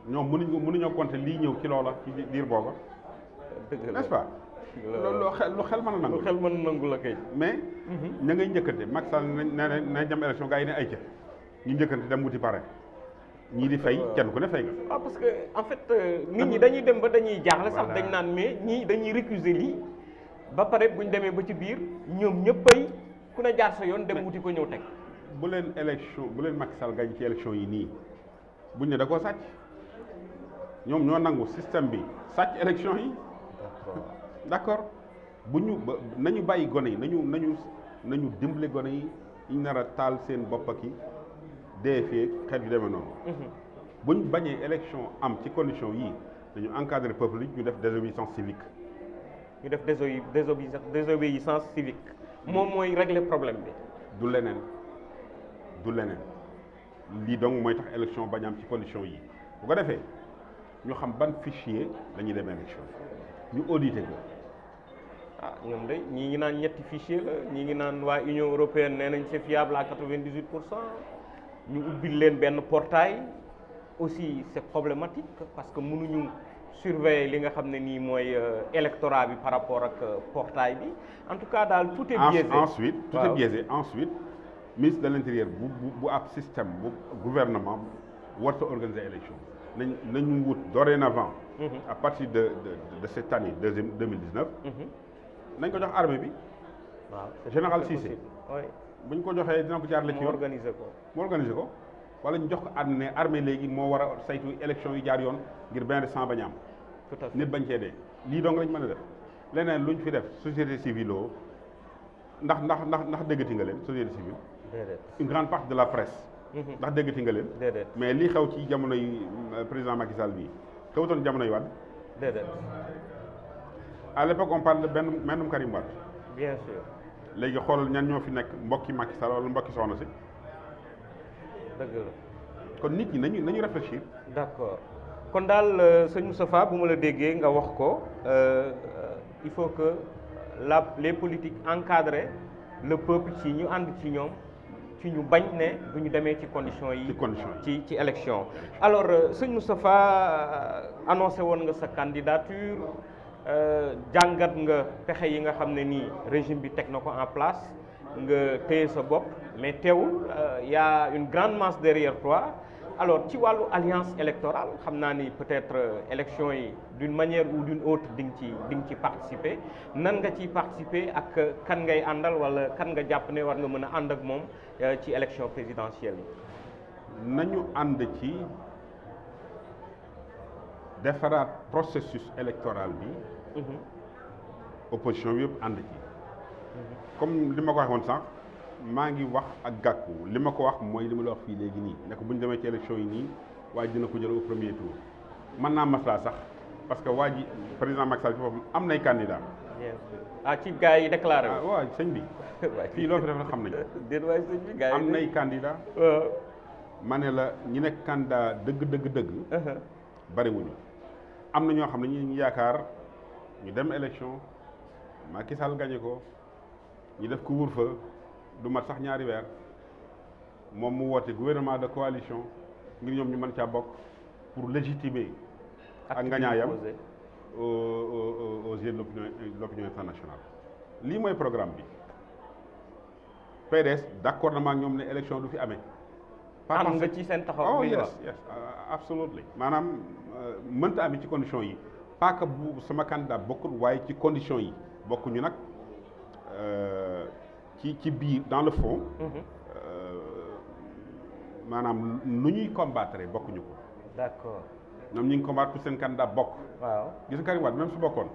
ñoom mënuñoo compter lii ñëw ci loola ci diir booba. dëgg la n'est-ce pas. lu xel mën a nangu. lu xel mën a nangu la kay. mais ña ngay njëkkante Macky Sall na jëm élection gars yi ne ay ca ñu njëkkante dem wuti pare ñii di fay kenn ku ne fay nga. waaw parce que en fait nit ñi dañuy dem ba dañuy jaaxle sax dañ naan mais ñii dañuy récuser lii ba pare buñ demee ba ci biir ñoom ñëppay ku ne jaar sa yoon dem wuti ko ñëw teg. bu leen Macky Sall gañ ci élection yi nii buñ ne da koo sàcc ñoom ñoo nangu système bi sàcc élection yi. d'accord nañu bàyyi gone yi nañu dimbale gone yi ñu nar a taal seen bopp ak yi dee fee xeet yu demee noonu. buñ bañee élection am ci condition yii dañu encadrer peuple yi ñu def désobéissance civique. ñu def désobéissance civique moom mooy régler problème bi. du leneen lii donc mooy tax élection bañ am ci condition yi bu ko defee ñu xam ban fichier la ñuy dem élection ñu auditer ko. ah ñoom de ñii ngi naan ñetti fichier la ñii ngi naan waa Union européenne nee nañ c'est fiable à 98%. ñu ubbil leen benn portail aussi c'est problématique parce que mënuñu surveiller li nga xam ne nii mooy électorat bi par rapport ak portail bi en tout cas daal tout est biaisé. Ensuite tout est biaisé. Ensuite ministre de l'intérieur bu ab système bu gouvernement warta organiser élection nañu wut dorénavant à partir de cette année 2019 nañ ko jox armée bi. waaw général Cissé. bu ñu ko joxee dina ko jaarale ci yoon mu organiser ko wala ñu jox ko armée léegi moo war a saytu élection yi jaar yoon ngir bain de sang bañ a am. tout à fait nit bañ cee dee lii dong lañ mën a def leneen luñ fi def société civile oo ndax déggati nga leen société civile. une grande partie de la presse. ndax déggati nga leen. mais lii xew ci jamono yi président Macky Sall bii xewutoon jamono yi Wade. déedéet. à l'époque on parle de mennum Karim Wade. bien sûr. léegi xoolal ñan ñoo fi nekk mbokki Macky Sall wala mbokki soxna si. dëgg la. kon nit ñi nañu réfléchir. d'accord kon daal sëñ Moustapha bu ma la déggee nga wax ko il faut que les politiques encadrent le peuple ci ñu ànd ci ñoom ci ñu bañ ne du ñu demee ci conditions yi. ci élection. alors sëñ Moustapha annoncé woon nga sa candidature. jàngat nga pexe yi nga xam ne nii régime bi teg na ko en place nga téye sa bopp mais teewul y a une grande masse derrière toi alors ci wàllu alliance électorale xam naa ni peut-être élection yi d'une manière ou d'une autre di nga ci participer nan nga ciy participer ak kan ngay àndal wala kan nga jàpp ne war nga mën a ànd ak moom ci élection présidentielle yi. nañu ànd ci defaraat processus électoral bi. opposition bi yëpp ànd ci. comme li ma ko waxoon sax maa ngi wax ak Gakou li ma ko wax mooy li ma la wax fii léegi nii ne ko bu ñu demee ci élection yi nii waaye dina ko jël au premier tour mën naa maslaa sax parce que waa ji président Macky Sall ci boppam am nay candidat. ci gars yi déclaré wu. waaw sëñ bi. fii loolu fi def na xam nañu. déedéet waay sëñ bi gars yi am nay candidat. ma ne la ñi nekk candidat dëgg. bariwuñu. am na ñoo xam ne ñu yaakaar ñu dem élection Macky Sall gagné ko ñu def couvre-feu du mat sax ñaari weer moom mu woote gouvernement de coalition ngir ñoom ñu mën caa bokk pour légitimer ak ngañaayam aux yeux de l'opinion internationale. lii mooy programme bi PDS d'accord na ma ak ñoom ne élection du fi amee. am nga ci seen taxaw. oh yes absolutely maanaam mënta amee ci conditions yi pas que bu sama candidat bokkul waaye ci conditions yi bokkuñu nag ci biir dans le fond. maanaam nu ñuy combattre bokkuñu ko. d'accord ñoom ñu ngi combattre pour seen candidat bokk. waaw gis nga Karim Wade même su bokkoon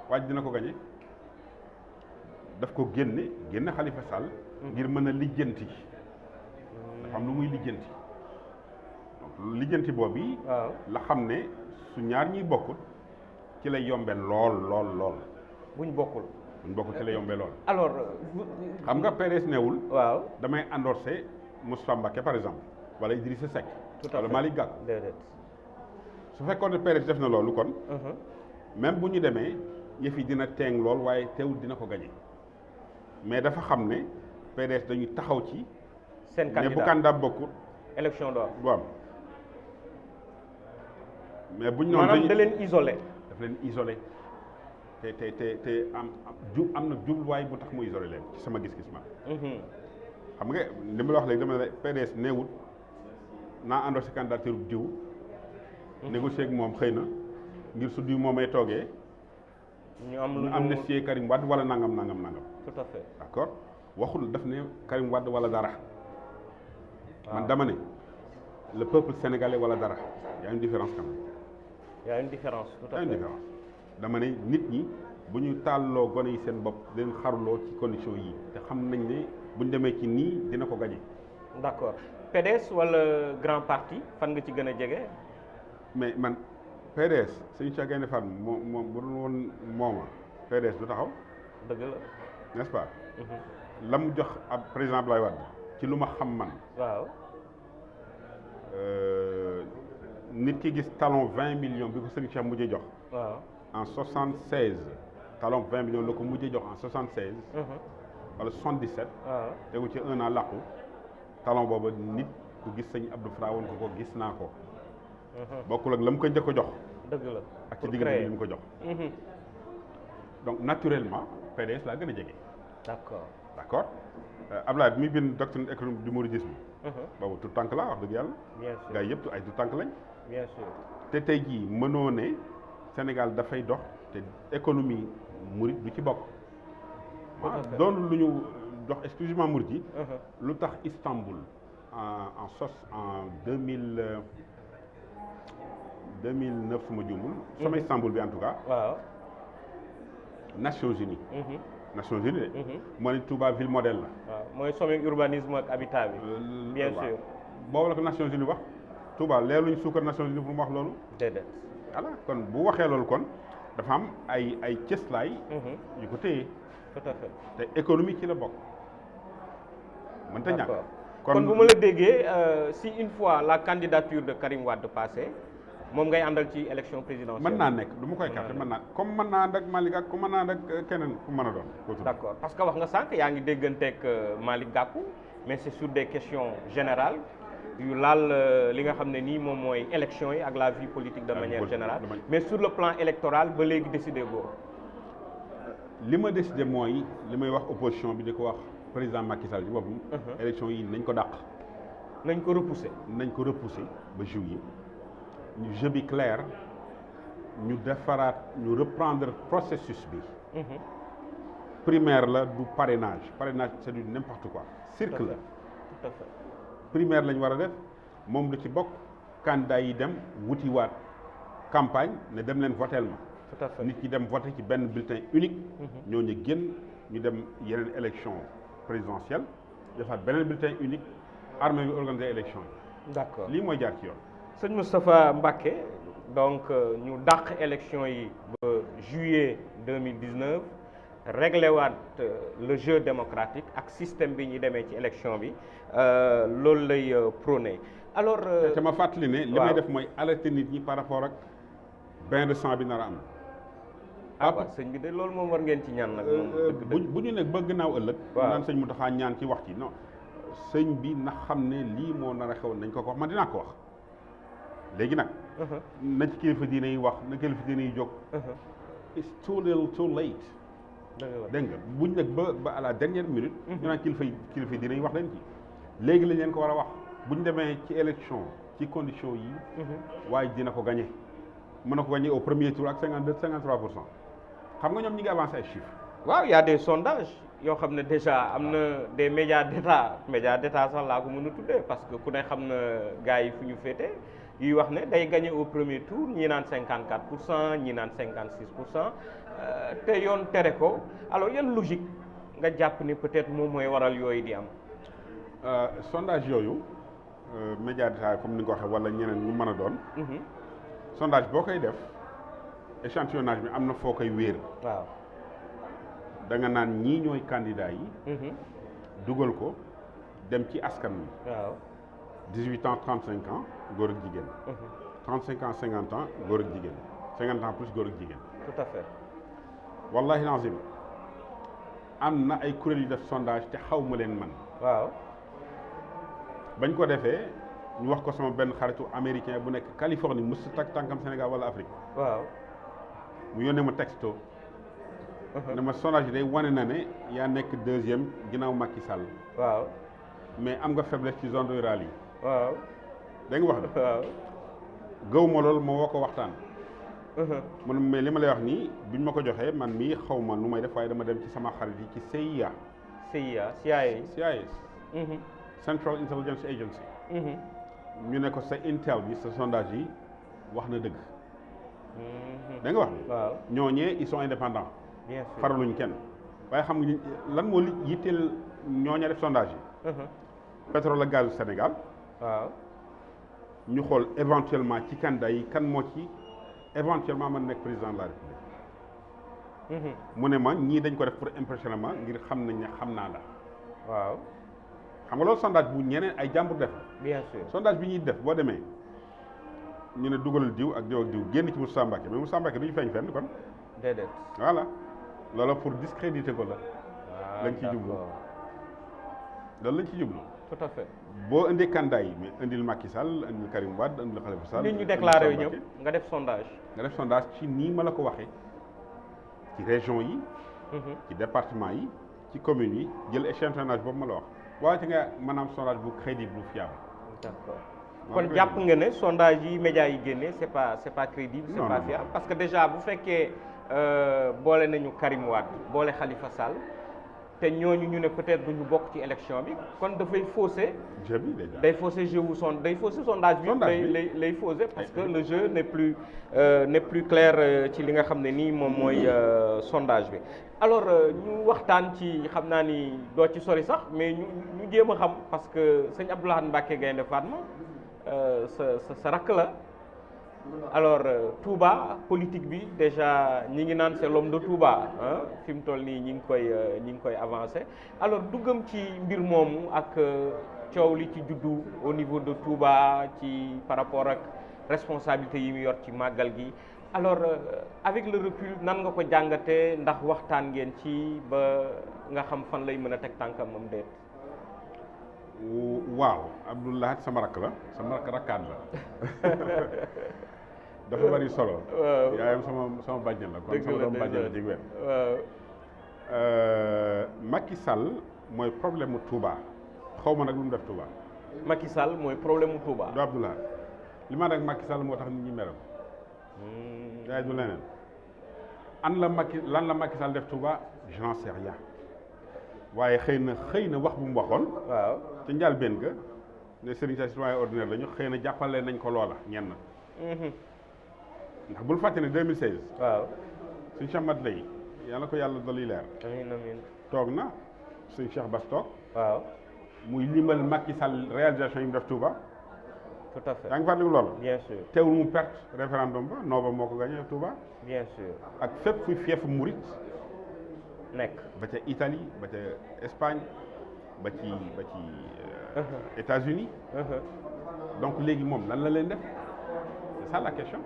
waaj dina ko gagné daf ko génne Khalifa Sall. ngir mën a lijjanti. dafa am lu muy lijjanti donc lijjanti boobu yi la xam ne su ñaar ñiy bokkul ci lay yombe lool buñ bokkul ci lay yombe lool. alors xam nga PDS newul. waaw damay endorser Moustapha Mbacké par exemple wala Idrissa Seck. wala Malick Gakou. su fekkoon ne PDS def na loolu kon. même bu ñu demee yëf yi dina teeng lool waaye teewul dina ko gañe mais dafa xam ne PDS dañuy taxaw ci. seen candidat mais bu candidat bokkul. élection do am mais buñ noonu maanaam da leen isolé. daf leen isolé te am na jubluwaay bu tax mu isolé leen ci sama gis-gis ma. xam nga li ma la wax léegi dama ne PDS neewut naa àndoo si candidature bu diw. négocier ak moom xëy na ngir su diw moomay toogee. ñu am lu ñu amnistie Karim Wade wala nangam. tout à fait d'accord waxul daf ne Karim Wade wala dara. man dama ne le peuple sénégalais wala dara y a une différence quand même. y a une différence tout à fait. y a une différence dama ne nit ñi bu ñu tàlloo gone yi seen bopp leen xaruloo ci conditions yi te xam nañ ne bu ñu demee ci nii dina ko gagné. d'accord PDS wala grand parti fan nga ci gën a jege. mais man PDS sëñ Cheikh Gaïndé Fatma moom bu dul woon mooma PDS du taxaw. dëgg la. n'est-ce pas. la mu jox ab président Abdoulaye Wade ci lu ma xam man. waaw. nit ki gis talon 20 millions bi ko sëñ Cheikh mujjee jox. waaw en 76 talon 20 millions la ko mujjee jox en 76. wala 77. waaw tegu ci 1 an làqu talon booba nit ku gis sëñ Abdou Fra woon ko gis naa ko. bokkul ak la mu ko njëkk a jox. dëgg la ak ci diggante bi li mu ko jox. donc naturellement PDS laa gën a jege. d'accord d'accord Abdoulaye bi muy bind doctrine économique du mouridisme. boobu tout tànk la wax dëgg yàlla. bien sûr gars yëpp ay tout tànk lañ. bien sûr te tey jii mënoo ne Sénégal dafay dox te économie murid du ci bokk. doon lu ñu jox exclusivement murid yi. lu tax Istanbul en 2009 su ma juumul. sama Istanbul bi en tout cas. waaw. Nations Unies. Nations Unies de. moo ne Touba ville modèle la. waaw mooy sommet urbanisme ak habitat bi. bien sûr boobu la ko Nations Unies wax. Touba leeluñ suukar Nations Unies pour mu wax loolu. déedéet. voilà kon bu waxee loolu kon dafa am ay cëslaay. yu ko téye. tout à fait te économie ci la bokk. mënta ñàkk. kon bu ma la déggee si une fois la candidature de Karim Wade passée moom ngay àndal ci élection présidentielle. mën naa nekk du ma koy carte mën naa comme mën naa ànd ak Malick Gakou comme mën naa ànd ak keneen ku mën a doon. d'accord parce que wax nga sànq yaa ngi dégganteeg Malick Gakou mais c'est sur des questions générales yu laal li nga xam ne nii moom mooy élection yi ak la vie politique de manière générale mais sur le plan électoral ba léegi décidé goo. li ma décidé mooy li may wax opposition bi di ko wax président Macky Sall ci boppam. élection yi nañ ko dàq. nañ ko repousser. nañ ko repousser ba juillet. ñu jeu bi clair ñu defaraat ñu reprendre processus bi. primaire la du parrainage c'est du n'importe quoi. cirque la tout à fait. primaire lañ war a def moom lu ci bokk candidat yi dem wutiwaat campagne ne dem leen voteel ma. tout à fait nit ñi dem voté ci benn bulletin unique. ñooñu génn ñu dem yeneen élection présidentielle defaat beneen bulletin unique armée bi organiser élection yi. d'accord lii mooy jaar ci yoon. sëñ Moustapha Mbacké donc ñu dàq élection yi ba juillet 2019 réglé waat le jeu démocratique ak système bi ñuy demee ci élection bi loolu lay prôné alors. te ma fàttali ne. li may def mooy alerter nit ñi par rapport ak bain de sang bi nar a am. waaw sëñ bi de loolu moom war ngeen ci ñaan nag. bu ñu nekk ba gannaaw ëllëg. waaw naan sëñ Mountakha ñaan ci wax ci non sëñ bi na xam ne lii moo nar a xew nañ ko wax man dinaa ko wax. léegi nag. na ci kilifa diine yi wax na kilifa diine yi jóg. it's too little too late. dégg nga buñ nag ba à la dernière minute. ñu naan kilifa diine yi wax leen ci. léegi lañ leen ko war a wax buñ demee ci élection ci condition yi. waaye dina ko gagné. mën na ko gagné au premier tour ak 53%. xam nga ñoom ñi ngi avancé ay chiffres. waaw y a des sondages yoo xam ne déjà am na des médias d'état sax laa ko mën a tuddee parce que ku ne xam na gars yi fu ñu féete yuy wax ne day gagné au premier tour ñii naan 54% ñii naan 56% te yoon tere ko alors yan logique nga jàpp ni peut-être moom mooy waral yooyu di am. sondage yooyu médias d'état comme ni nga ko waxee wala ñeneen ñu mën a doon. sondage boo koy def échantillonnage bi am na foo koy wéer. waaw da nga naan ñii ñooy candidats yi. dugal ko dem ci askan wi. waaw 18 ans 35 ans góor ak jigéen. 35 ans 50 ans góor ak jigéen 50 ans plus góor ak jigéen. tout à fait. wallahi lazim am na ay kuréel yu def sondage te xaw ma leen man. waaw bañ ko defee ñu wax ko sama benn xaritu américain bu nekk Californie mës a tag tànkam Sénégal wala Afrique. waaw mu yónnee ma texto. ne ma sondage yi day wane na ne yaa nekk deuxième ginnaaw Macky Sall. waaw mais am nga faiblesse ci zone rurale yi. waaw da nga wax de. waaw gëw ma loolu ma woo ko waxtaan. man mais li ma lay wax nii buñ ma ko joxee man mii xaw ma nu may def waaye dama dem ci sama xarit yi ci CIA. CIA. Central Intelligence Agency. ñu ne ko sa intel bi sa sondage yi wax na dëgg. da nga wax. waaw ñooñee ils sont indépendants. bien sûr faraluñ kenn waaye xam nga lan moo li yitteel ñooña def sondage yi. pétrole ak gaz du Sénégal. waaw ñu xool éventuellement ci candidat yi kan moo ci éventuellement man nekk président de la République. mu ne ma ñii dañ ko def pour impressionner ma ngir xam nañ ne xam naa la. waaw. xam nga loolu sondage bu ñeneen ay jàmbur def. bien sûr sondage bi ñuy def boo demee ñu ne dugalal diw ak diw ak diw génn ci Moustapha Mbacké mais Moustapha Mbacké du ñu feeñ fenn kon. déedéet. voilà loolu pour discréditer ko la. lañ ciy jublu loolu lañ ciy jublu. tout à fait. boo indee candidat yi mais indil Macky Sall indil Karim Wade indil Khalifa Sall. nit ñu déclaré yu ñëpp nga def sondage. nga def sondage ci nii ma la ko waxee ci région yi. ci département yi ci communes yi jël échantillonnage boobu ma la wax. waaye ci nga maanaam sondage bu crédible bu fiable. d'accord kon jàpp nga ne sondage yi médias yi génne c'est pas crédible. c'est pas fiable parce que déjà bu fekkee boole nañu Karim Wade boole Khalifa Sall. te ñooñu ñu ne peut-être duñu bokk ci élection bi kon dafay fausser. jeu bi déjà day fausser jeu wu day fausser sondage bi. lay fausser parce que le jeu n'est plus clair ci li nga xam ne nii moom mooy sondage bi. alors ñu waxtaan ci xam naa ni doo ci sori sax mais ñu jéem a xam parce que sëñ Abdou Lahad Mbacké Gaïndé Fatma sa rakk la. alors Touba politique bi déjà ñi ngi naan c'est l'homme de Touba ah fi mu toll nii ñi ngi koy avancé alors duggam ci mbir moomu ak coow li ci juddu au niveau de Touba ci par rapport ak responsabilité yi mu yor ci màggal gi alors avec le recul nan nga ko jàngatee ndax waxtaan ngeen ci ba nga xam fan lay mën a teg tànkam moom déet. waaw Abdou Lahad sama rakk la sama rakkaat la. dafa bari solo. waaw yaayam sama bàjjen la. kon sama doom bàjjen la ci wet. waaw. Macky Sall mooy problème mu Touba xaw ma nag lu mu def Touba. Macky Sall mooy problème mu Touba. du Abdou Lahad li ma nag Macky Sall moo tax nit ñi meram. yaay du leneen. lan la Macky Sall def Touba je n'en sais rien waaye xëy na wax bu mu waxoon. waaw ca njëlbéen ga ne Serigne Sy citoyen ordinaire lañu xëy na jàppale nañ ko loola ñenn. ndax bul fàtte ne 2016. waaw suñ Cheikh Mat lay yàlla ko yàlla dolli leer. amiin amiin. toog na suñ Cheikh Bass toog. waaw muy limal Macky Sall réalisation yi mu def Touba. tout à fait yaa ngi fàttaliku loolu. bien sûr teewul mu perte référendum ba Nooba moo ko gagné Touba. bien sûr. ak fépp fuy fiefu murit nekk ba ca Italie ba ca Espagne ba ci États-Unis donc léegi moom lan la leen def c'est ça la question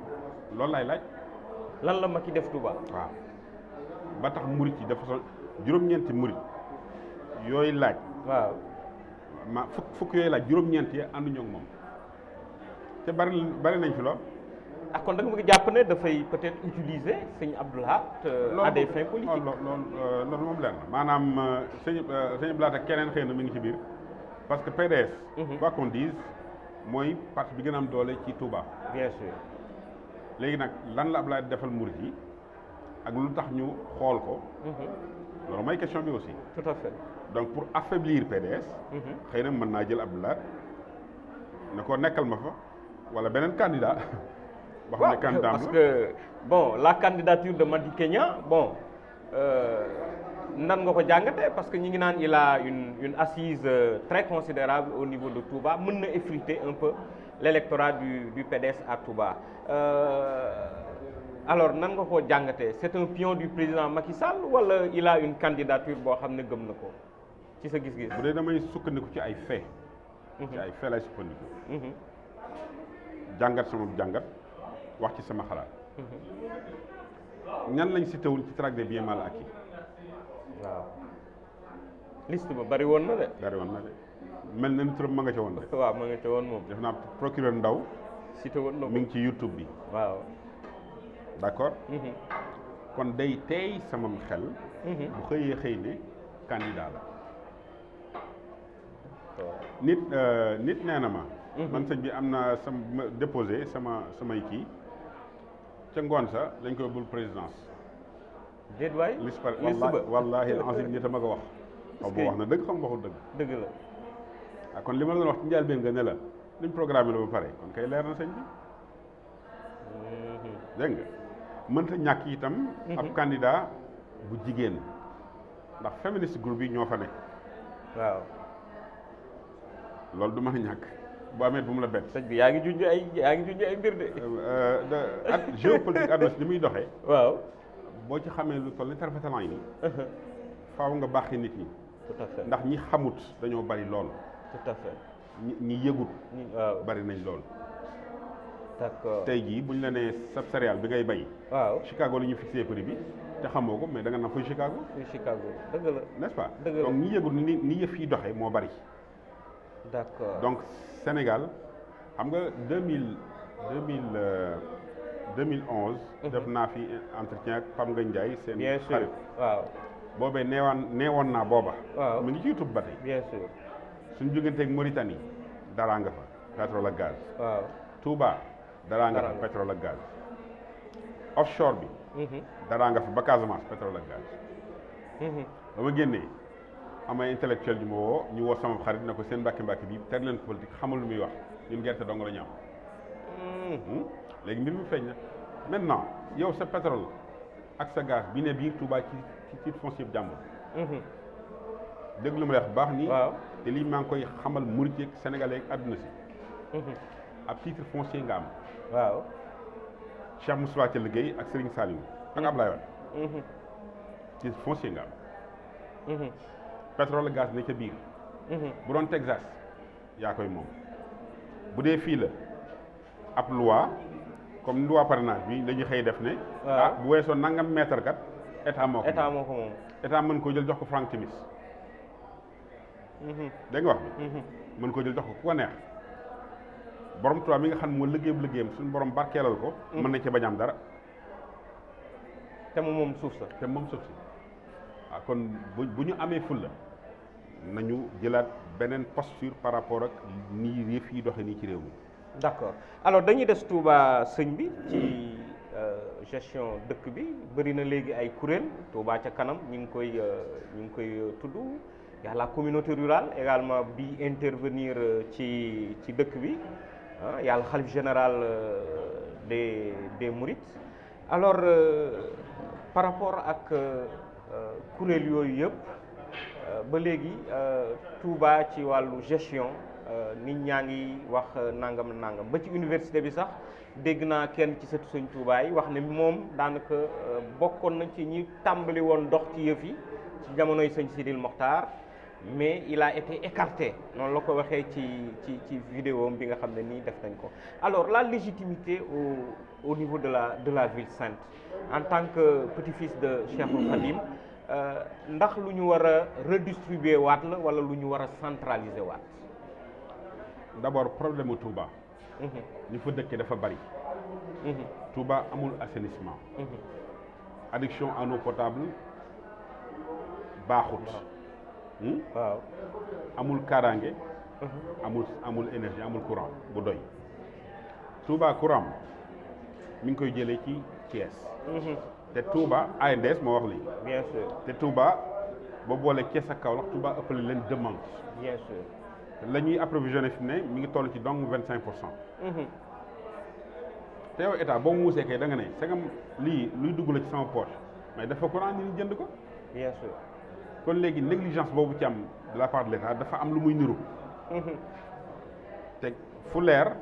loolu laay laaj. lan la Macky def Touba. waaw ba tax murit yi dafa juróom-ñeenti murit yooyu laaj. waaw ma fukk yooyu laaj juróom-ñeent ya ànduñu ak moom te bari nañ fi lool. ah kon da nga bëgg jàpp ne dafay peut-être utiliser sëñ Abdou Lahad à des fins politiques. loolu moom leer na maanaam sëñ Abdou Lahad ak keneen xëy na mi ngi ci biir parce que PDS. quoi qu'on dise mooy parti bi gën a am doole ci Touba. bien sûr. léegi nag lan la Abdoulaye defal murit yi ak lu tax ñu xool ko. loolu mooy question bi aussi. tout à fait. donc pour affaiblir PDS. xëy na mën naa jël Abdoulaye ne ko nekkal ma fa wala beneen candidat. boo xam ne candidat parce que bon la candidature de Madické Niang bon nan nga ko jàngatee parce que ñi ngi naan il a une assise très considérable au niveau de Touba mën na effriter un peu l'électorat du PDS à Touba. Alors nan nga koo jàngatee c'est un pion du président Macky Sall wala il a une candidature boo xam ne gëm na ko ci sa gis-gis. bu dee damay sukkandiku ci ay faits. ci ay faits lay sukkandiku. jàngat sama jàngat wax ci sama xalaat. ñan lañ cité wul ci traque des biens mal acquis. waaw liste ba bari woon na de. bari woon na de mel na ni turam ma nga ca woon de. waaw ma nga ca woon moom. def naa procureur Ndaw cité woon na ko mi ngi ci YouTube bi. waaw. d'accord. kon day teey samam xel. bu xëyee xëy ne candidat la. nit nee na ma. man sëñ bi am na sama déposé samay kii ca ngoon sa lañ koy bul présidence. déet waay liste par wallaahi al-azim nit a ma ko wax. xaw ma wax na dëgg xam nga waxul dëgg. dëgg la. ah kon li ma la doon wax ci njëlbéen nga ne la liñ programme la ba pare kon kay leer na sëñ bi. dégg nga mënta ñàkk itam. ab candidat bu jigéen ndax féministe groupe yi ñoo fa nekk. waaw. loolu du mën a ñàkk. bu amee bu mu la bett. sëñ bi yaa ngi junj ay mbir de. Géopolitique àdduna si ni muy doxee. waaw. boo ci xamee lu toll ni tarfatalan yi. faaw nga baaxee nit ñi. tout à fait ndax ñi xamut dañoo bari lool. tout à fait. ñi yëgut. waaw bari nañ lool. d'accord tey jii bu ñu la nee sa céréale bi ngay bay. waaw Chicago la ñu fixé prix bi te xamoo ko mais da nga naan fooy Chicago. fii Chicago dëgg la. n'est-ce pas. dëgg la donc ñi yëgut ni yëf yi doxee moo bari. d'accord donc Sénégal xam nga 2011. def naa fi entretien ak Pam Ngagne Ndiaye seen bien sûr xarit. waaw. boobee neewoon naa booba. waaw mu ngi ci YouTube ba tey. bien sûr. suñu jóganteeg Mauritanie daraa nga fa pétrole ak gaz. waaw. Touba daraa nga fa pétrole ak gaz. offshore bi. daraa nga fa ba Casamance pétrole ak gaz. ba ma génnee amay intellectuel ñu ma woo ñu woo sama xarit na ko seen mbàkki bi teg leen ko politique xamul lu muy wax ñun gerte dong la ñu am. léegi mbir mi feeñ na maintenant yow sa pétrole ak sa gaz bi ne biir Touba ci titre foncier bu jàmbur. dégg lu ma wax baax nii. waaw te lii maa ngi koy xamal murit yeeg sénégalais ak àdduna si. ab titre foncier nga am. waaw. Cheikh Moustapha Thiel Gueye ak Serigne Saliou ak Ablaye Wade. titre foncier nga am. pétrole gaz ne ca biir. bu doon Texas yaa koy moom. bu dee fii la ab loi comme loi parrainage bi dañuy xëy def ne. bu weesoo nangam mètre kat état moo ko. état moo ko moom. état mën koo jël jox ko Frank Timis. dégg nga wax bi. mën koo jël jox ko ku ko neex. borom Tuubaa mi nga xam ne moo liggéeyam suñu borom barkeelal ko. mën na ci bañ am dara. te moom suuf sa. te moom suuf si waaw kon bu ñu amee fulla nañu jëlaat beneen posture par rapport ak nii yëf yi doxe nii ci réew mi. d'accord alors dañuy des Touba sëñ bi ci gestion dëkk bi bëri na léegi ay kuréel Touba ca kanam ñu ngi koy tudd y a la communauté rurale également bi intervenir ci dëkk bi y a le khalife général des Mourides alors par rapport ak kuréel yooyu yëpp ba léegi Touba ci wàllu gestion nit ñaa ngi wax nangam ba ci université bi sax dégg naa kenn ci sëtu Sëñ Touba yi wax ne moom daanaka bokkoon na ci ñi tàmbali woon dox ci yëf yi ci jamonoy Sëñ Sidil Mokhtar mais il a été écarté noonu la ko waxee ci vidéo bi nga xam ne nii def nañ ko alors la légitimité au niveau de la ville sainte en tant que petit-fils de Cheikhoul Khadim ndax lu ñu war a redistribuer waat la wala lu ñu war a centraliser waat. d'abord problème mu Touba. ñu fa dëkkee dafa bari. Touba amul assainissement. adduction en eau potable baaxut. waaw amul kaaraange. amul énergie amul courant bu doy. Touba courant mi ngi koy jëlee ci Thiès. te Touba ANDS moo wax lii. bien sûr te Touba ba boole Thiès ak Kaolack Touba ëppale leen demande. bien sûr. la ñuy approvisionné fi ne mi ngi toll ci donc 25%. te yow état boo mu wuusee kay da nga ne c'est comme lii luy dugg la ci sama poche mais dafa courant ni jënd ko. bien sûr. kon léegi négligence boobu ci am de la part de l'état dafa am lu muy niru. te fu leer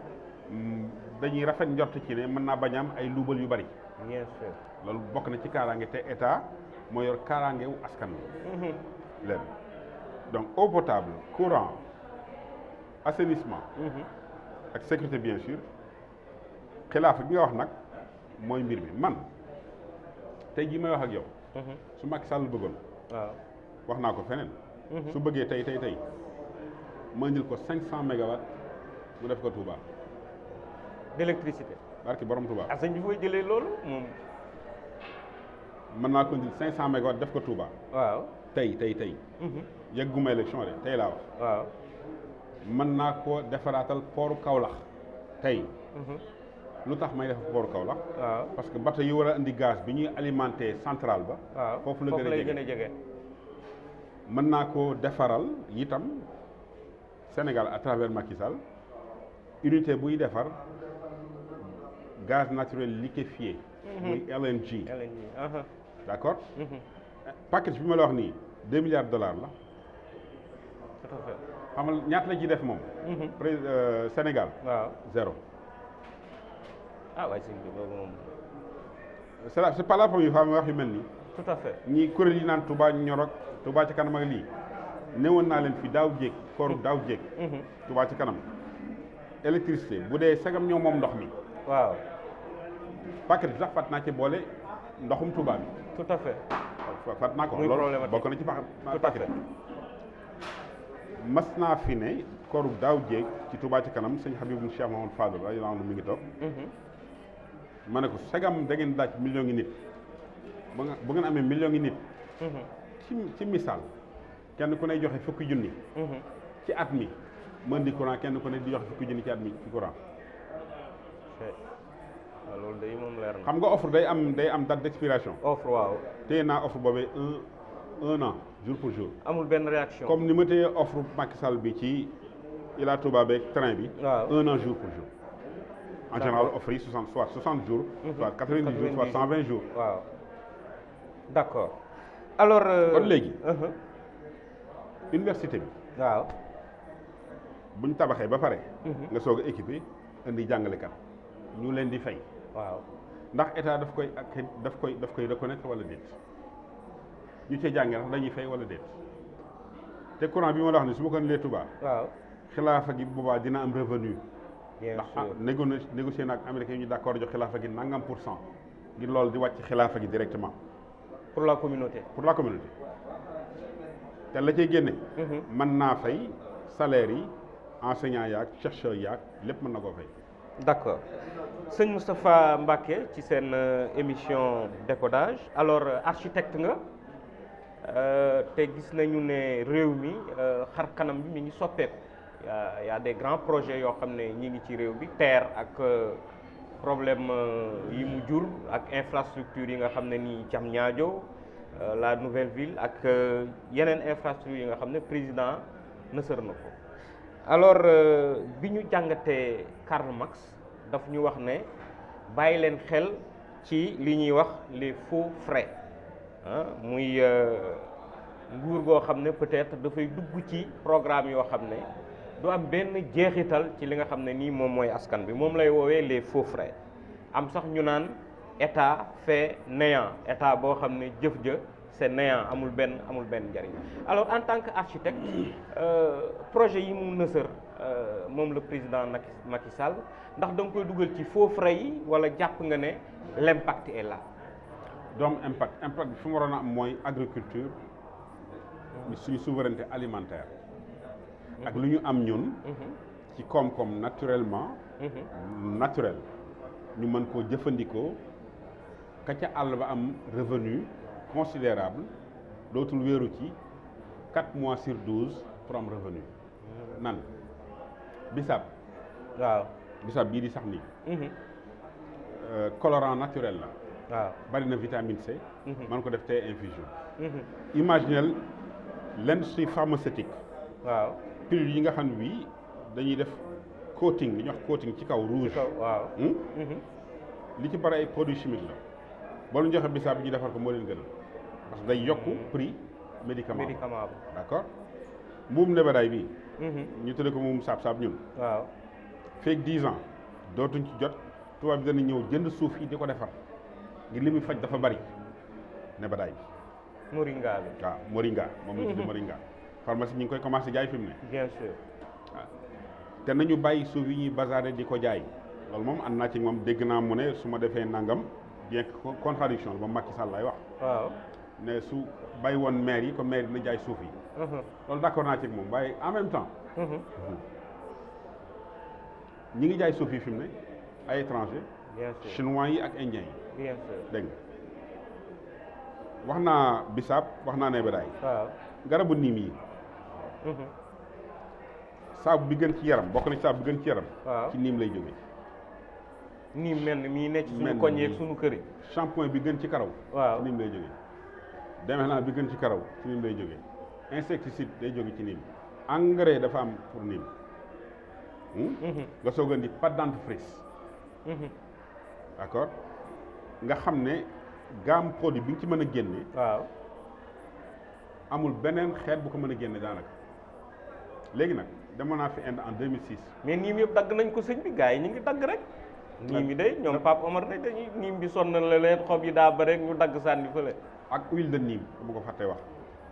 dañuy rafet njort ci ne mën naa bañ am ay luubal yu bari. bien sûr. loolu bokk na ci kaaraange te état moo yor kaaraange wu askan wi. leen donc eau potable courant assainissement. ak sécurité bien sûr xilaafa gi nga wax nag mooy mbir mi man tey jii may wax ak yow. su Macky Sall bëggoon. waaw wax naa ko feneen. su bëggee tey ma indil ko 500 mégawatts mu def ko Touba. d'électricité. barki borom Touba. ah sëñ bi fooy jëlee loolu moom. mën naa ko indil 500 mégawatts def ko Touba. waaw tey. yëgguma élection de tey laa wax. waaw. mën naa ko defaraatal pooru Kaolack tey. lu tax may def pooru Kaolack. waaw parce que bateau yi war a indi gaz bi ñuy alimenter centrale ba. waaw foofu la gën a jege. jege. mën naa ko defaral itam Sénégal à travers Macky Sall unité buy defar gaz naturel liquéfié. muy LNG. d'accord. package bi ma la wax nii $2 milliards la. tout à fait. xamal ñaata la ci def moom. Sénégal. waaw zéro. ah waaye sëñ bi boobu moom. c'est pas la première fois wax yu mel nii. tout à fait. ñii kuréel yi naan Touba ñor ak Touba ci kanam ak lii newoon naa leen fi daaw jéeg kooru daaw jéeg. Touba ci kanam électricité bu dee sagam ñoo moom ndox mi. waaw. paquet bi sax fat naa ci boole ndoxum Touba bi. tout à fait. fat naa ko muy loolu problématique. bokk na ci tout à paquet fait. mas naa fi ne kooru daaw jéeg ci Touba ci kanam sëñ Habibou Cheikh Mahamadou Fadel radiyallahu anhu mi ngi toog. ma ne ko sagam da ngeen daaj million ngi nit bu ngeen amee million ngi nit. ci misaal kenn ku ne joxe fukki junni. ci at mi mën di courant kenn ku ne di joxe fukki junni ci at mi ci courant. waaw loolu day moom leer na. xam nga offre day am date d'expiration. offre waaw. téye naa offre boobee un an jour pour jour. amul benn réaction. comme ni ma téye offre Macky Sall bi ci Ila Touba beeg train bi. waaw un an jour pour jour. en général offre yi 60 jours. soit 90 jours soit 120 jours. waaw d'accord alors. kon léegi. université bi. waaw. bu ñu tabaxee ba pare. nga soog a équipé indi jàngalekat ñu leen di fay. waaw ndax état daf koy reconnaître wala déet ñu cee jàngee ndax dañuy fay wala déet te courant bi ma la wax ni su ma ko indilee Touba. waaw xilaafa gi boobaa dina am revenu. bien sûr ndax négocier na ak américain yi ñu d'accord jox xilaafa gi nangam % ngir loolu di wàcc xilaafa gi directement. pour la communauté. pour la communauté te la cay génne. mën naa fay salaire yi enseignants yaag chercheurs yaag lépp mën na koo fay. d'accord sëñ Moustapha Mbacké ci seen émission décodage alors architecte nga te gis nañu ne réew mi xar kanam bi mi ngi soppeeku y a des grands projets yoo xam ne ñi ngi ci réew bi TER ak problème yi mu jur ak infrastructure yi nga xam ne nii Diamniadio la nouvelle ville ak yeneen infrastructure yi nga xam ne président nësër na ko alors bi ñu jàngatee Karl Marx daf ñu wax ne bàyyi leen xel ci li ñuy wax les faux frais muy nguur goo xam ne peut-être dafay dugg ci programme yoo xam ne du am benn jeexital ci li nga xam ne nii moom mooy askan bi moom lay woowee les faux frais am sax ñu naan état fait néant état boo xam ne jëf ja c'est néant amul benn njariñ alors en tant que architecte projet yi mu nësër moom le président Macky Sall ndax da nga koy dugal ci faux frais yi wala jàpp nga ne l'impact est là. donc impact bi fu mu waroon a am mooy agriculture suñu souveraineté alimentaire ak lu ñu am ñun ci koom-koom naturellement naturel ñu mën koo jëfandikoo ka ca àll ba am revenu considérable dootul wéeru ci 4 mois sur 12 pour am revenu nan bisaab waaw bisaab bii di sax nii colorant naturel la waaw bari na vitamine C man ko def thé infusion imaginez l'industrie pharmaceutique waaw pilule yi nga xam ne bii dañuy def coating li ñuy wax coating ci kaw rouge waaw li ci bari ay produits chimiques la boo leen joxe bisaab bi ñu defar ko moo leen gënal parce que day yokk prix médicament bi d'accord mbuum nebedaay bi ñu tudde ko moom saab-saab ñun waaw feeg 10 ans dootuñ ci jot tubaab bi dana ñëw jënd suuf yi di ko defar ngir li muy faj dafa bari nebedaay bi moringa bi waaw moringa moom la tudd moringa pharmacie ñi ngi koy commencé jaay fi mu ne bien sûr waaw te nañu bàyyi suuf yi ñuy basaare di ko jaay loolu moom ànd naa ci moom dégg naa mu ne su ma defee nangam bien que contradiction la ba Macky Sall lay wax waaw ne su bàyyi woon maire yi ko maire dina jaay suuf yi loolu d'accord naa ci moom waaye en même temps ñi ngi jaay suuf yi fi mu ne ay étranger bien sûr chinois yi ak indiens yi bien sûr dégg nga wax naa bisaab wax naa nebedaay waaw garabu niim yi saabu bi gën ci yaram bokk na ci saabu bi gën ci yaram waaw ci niim lay jógee nii mel ni mii nekk suñu koñ yeeg suñu kër yi shampoing bi gën ci karaw waaw ci niim lay jógee démêlant bi gën ci karaw ci niim lay jógee insecticide day jóge ci niim engrais dafa am pour niim nga soog a indi pâte dentifrice d'accord nga xam ne gamme produit bi nga ci mën a génne waaw amul beneen xeet bu ko mën a génne daanaka léegi nag demoon naa fi Inde en 2006. mais niim yëpp dagg nañ ko sëñ bi gars yi ñu ngi dagg rek. niim yi day ñoom Pape Omar day dañuy niim bi sonn la leen xob yi daa bare rek ñu dagg sànni fële. ak huile de niim bu ko fàttee wax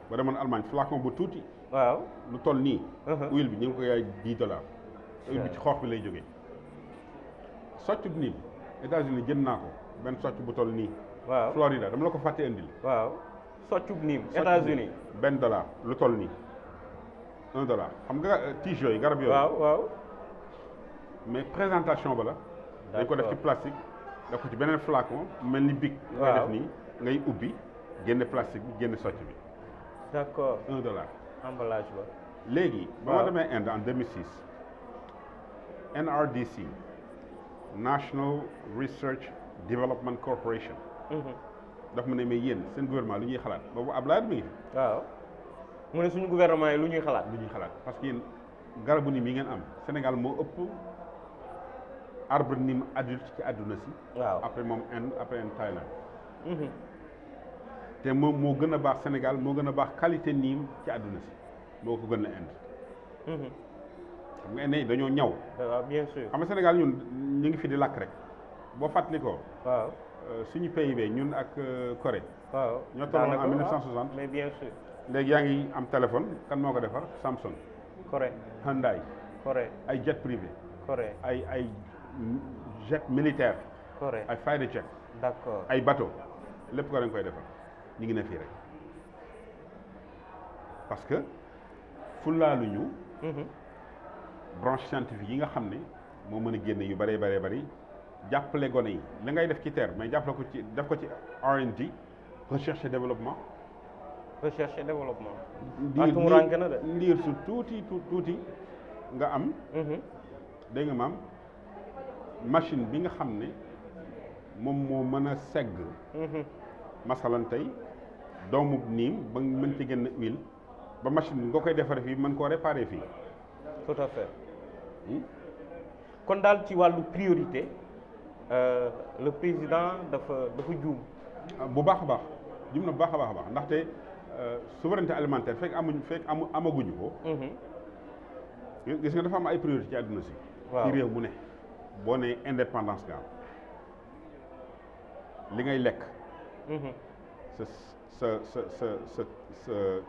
ba demoon Allemagne flacon bu tuuti. waaw lu toll nii. huile bi ñu ngi ko yaay $10. huile bi ci xoox bi lay jógee. soccu niim États-Unis jënd naa ko benn socc bu toll nii. waaw Florida dama la ko fàtte indil. waaw soccub niim États-Unis $1 lu toll nii $1 xam nga tige yooyu garab yooyu. waaw mais présentation ba la. dañ ko def ci plastique def ko ci beneen flacon mel ni bic. ngay def nii ngay ubbi génne plastique bi génne socc bi. d'accord $1. emballage ba. léegi ba ma demee Inde en 2006 NRDC National Research Development Corporation. daf ma ne mais yéen seen gouvernement lu ñuy xalaat boobu Abdoulaye mi ngi fi. waaw mu ne suñu gouvernement yi lu ñuy xalaat. parce que yéen garabu niim yi ngeen am Sénégal moo ëpp arbre niim adulte ci àdduna si. waaw après moom Inde après Thaïlande. te moom moo gën a baax Sénégal moo gën a baax qualité niim ci àdduna si moo ko gën a Inde. xam nga ne dañoo ñaw. waaw bien sûr. xam nga Sénégal ñun ñu ngi fi di lakk rek boo fàttali ko. waaw suñu PIB ñun ak Corée. waaw ñoo tolloon en 1960. mais bien sûr. léegi yaa ngi am téléphone kan moo ko defar Samsung. Corée. Hyundai. Corée. ay jet privé. Corée. ay jet militaire. Corée. ay fighter jet. d'accord ay bateau lépp ko dañ koy defar ñu ngi ne fii rek parce que fulaaluñu. branche scientifique yi nga xam ne moo mën a génne yu bëree bëri jàppale gone yi li ngay def ci terre mais jàppale ko ci def ko ci R&D recherche et développement. recherche et développement. ndiir su tuuti nga am. dégg nga maam machine bi nga xam ne moom moo mën a segg. masalan tey doomu niim ba mën ci génn huile ba machine bi nga koy defaree fii mën koo réparer fii. tout à fait. kon daal ci wàllu priorité le président dafa juum. bu baax a baax juum na bu baax a baax ndaxte souveraineté alimentaire amaguñu ko. gis nga dafa am ay priorité ci àdduna si. ci réew mu ne boo nee indépendance nga am li ngay lekk. sa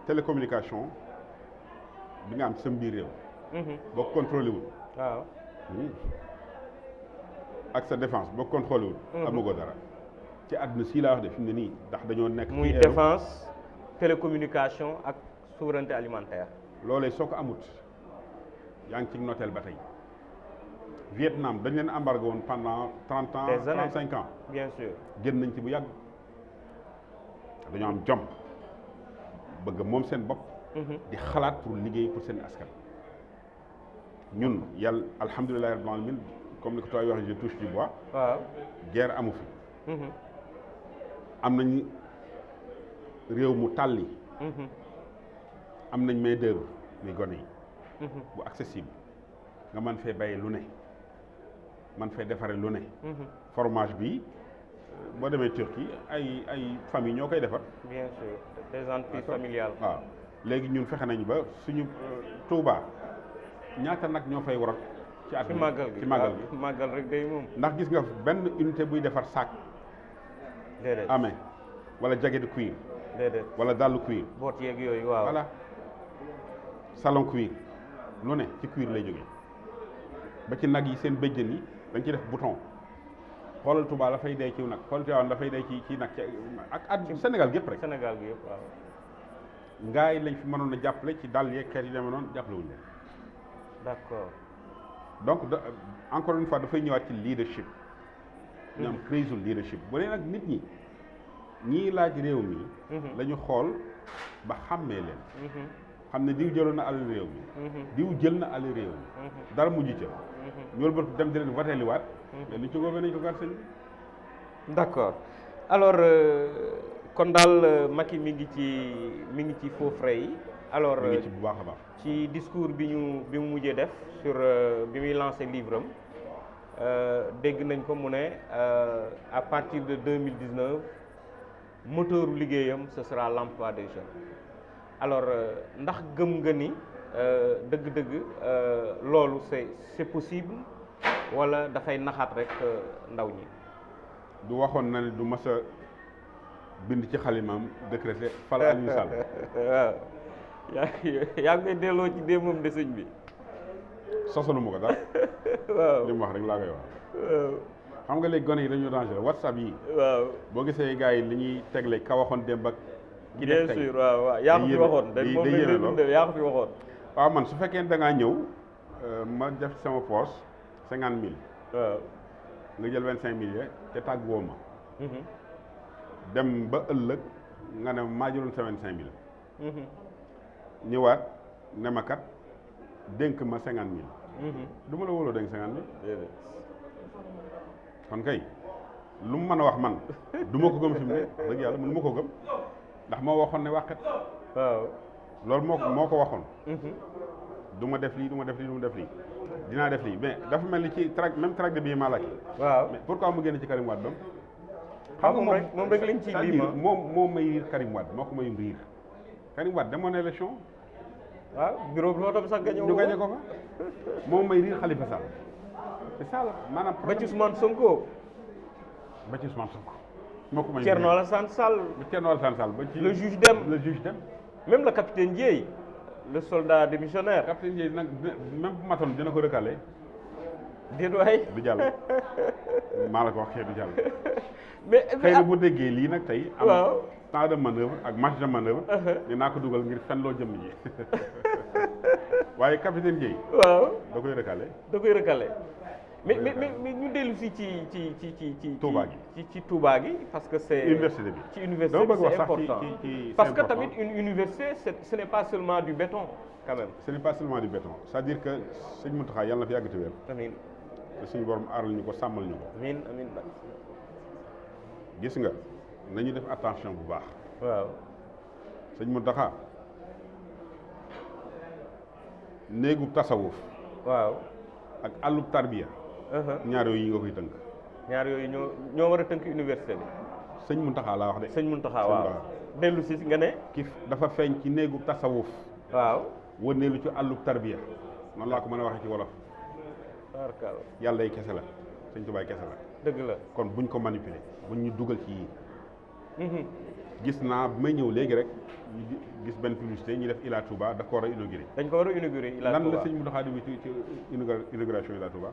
télécommunication bi nga am ci sa mbir réew. boo ko contrôlé wul. waaw. ak sa défense boo ko contrôlé wul. amagoo dara ci àdduna si laa wax de fi mu ne nii ndax dañoo nekk. muy défense télécommunication ak souveraineté alimentaire. loolee soo ko amut yaa ngi ci nooteel ba tey Vietnam dañ leen embargo woon pendant 30 ans 35 ans. bien sûr génn nañ ci bu yàgg dañoo am jom bëgg moom seen bopp. di xalaat pour liggéey pour seen askan. ñun yàlla alhamdulilah rabbil alamin comme ni ko tooy waxee je touche du bois. waaw guerre amu fi. am nañ réew mu tàlli. am nañ main d'œuvre muy gone yi. bu accessible nga mën fee bay lu ne man fee defare lu ne. fromage bi boo demee Turquie ay famille ñoo koy defar. bien sûr des entreprises familiales. waaw léegi ñun fexe nañ ba suñu Touba ñaata nag ñoo fay waral. ci at ci màggal gi ci màggal rek day moom. ndax gis nga benn unité buy defar sac. déedéet amee wala jacket de cuir. déedéet wala dàllu cuir. boot yeeg yooyu waaw. voilà salon cuir lu ne ci cuir lay jógee ba ci nag yi seen béjjën yi dañ ci def bouton xoolal Touba la fay dee ci nag xoolal Tivaouane la fay dee ci nag ak Sénégal gépp rek. Sénégal gi yëpp waaw. ngaay lañ fi mënoon a jàppale ci dàll yeeg xeet yi demee noonu jàppale wuñu leen. d'accord. donc encore une fois dafay ñëwaat ci leadership. ñu am crise leadership bu dee nag nit ñii laaj réew mi. la ñu xool ba xàmmee leen. xam ne diw jëloon na alal réew mi. diw jël na alal réew mi. dara mujj ca. ñoolu ba dem di leen voteeliwaat. mais lu ci góobee nañ ko gar sëñ. d'accord alors kon daal Macky mi ngi ci faux frais yi. alors mi ngi ci bu baax a baax. ci discours bi mu mujjee def sur bi muy lancé livre am dégg nañ ko mu ne à partir de 2019 moteuru liggéeyam ce sera l'emploi des jeunes alors ndax gëm nga ni dëgg-dëgg loolu c'est possible wala dafay naxaat rek ndaw ñi. du waxoon na ne du mas a bind ci xalimaam décrété fal Aliou Sall. waaw yaa ngi koy delloo ci démbam de sëñ bi. sosalu ma ko daal. waaw li mu wax rek laa koy wax. waaw xam nga léegi gone yi dañoo dangereux WhatsApp yi. waaw boo gisee gars yi li ñuy tegle ka waxoon démb ak. ki bien def tey sûr waaw yaa ko fi waxoon. dañ moom lañ lay dundee yaa ko fi waxoon. waaw man su fekkee da ngaa ñëw ma def sama poche 50 000. waaw nga jël 25 000 ya te tàgguwoo ma. dem ba ëllëg nga ne maa jëloon sa 25 000. ñëwaat ne ma kat dénk ma 50 000. du ma la wóoloo dénk 50 000. kon kay lu mu mën a wax man du ma ko gëm fi mu ne wax dëgg yàlla mënu ma ko gëm ndax moo waxoon ne wàqet. waaw loolu moo ko waxoon. du ma def lii du ma def lii du ma def lii dinaa def lii mais dafa mel ni ci même tract de bii maa laaj. waaw mais pourquoi mu génn ci Karim Wade doom. xam nga moom rek lañ ciy lii moom may riir Karim Wade moo ko may riir Karim Wade demoon élection. waaw bureau bi tam sax gañe ñu gañe ko fa moom may riir Khalifa Sall c'est ça la maanaam. ba ci Ousmane Sonko. ba ci Ousmane Sonko moo ko may. Thierno Alassane Sall. Thierno Alassane Sall ba ci. le juge Dème le juge Dème. même le capitaine Dièye le soldat démissionnaire. capitaine Dièye nag même bu matoon dina ko recalé. déedéet waay du jàll maa la ko wax du jàll. mais xëy na bu déggee lii nag tey. waaw am temps de manœuvre ak marge de manœuvre. dinaa ko dugal ngir fen loo jëmm ji. waaye capitaine Dièye. waaw da koy recalé. da koy recalé. mais ñu dellu si ci Touba gi ci Touba gi parce que c'est université bi ci université bi c'est important ci parce que tamit une université ce n'est pas seulement du béton quand même. ce n'est pas seulement du béton c'est-à-dire que sëñ Mountakha yàlla na fi yàgg te wér. amiin te suñu borom aaral ñu ko sàmmal ñu ko. amiin amiin. gis nga nañu def attention bu baax. waaw sëñ Mountakha néegu tasawuf. waaw ak àllub tarbiya. ñaar yooyu yi nga koy tënk. ñaar yooyu ñoo war a tënk université bi. sëñ Mountakha laa wax de. sëñ Mountakha waaw dellu si nga ne. ki dafa feeñ ci néegu tasawuf. waaw wëndeelu ci àllub tarbiya noonu laa ko mën a waxee ci wolof. yàlla yi kese la sëñ Tuubaa kese la. dëgg la kon buñ ko manipuler buñ ñu dugal ci yii. gis naa bi may ñëw léegi rek ñu gis benn publicité ñu def Ila Touba daf ko war a inauguré. dañ ko war a inauguré Ila Touba lan la sëñ Mountakha di ci inauguration Ila Touba.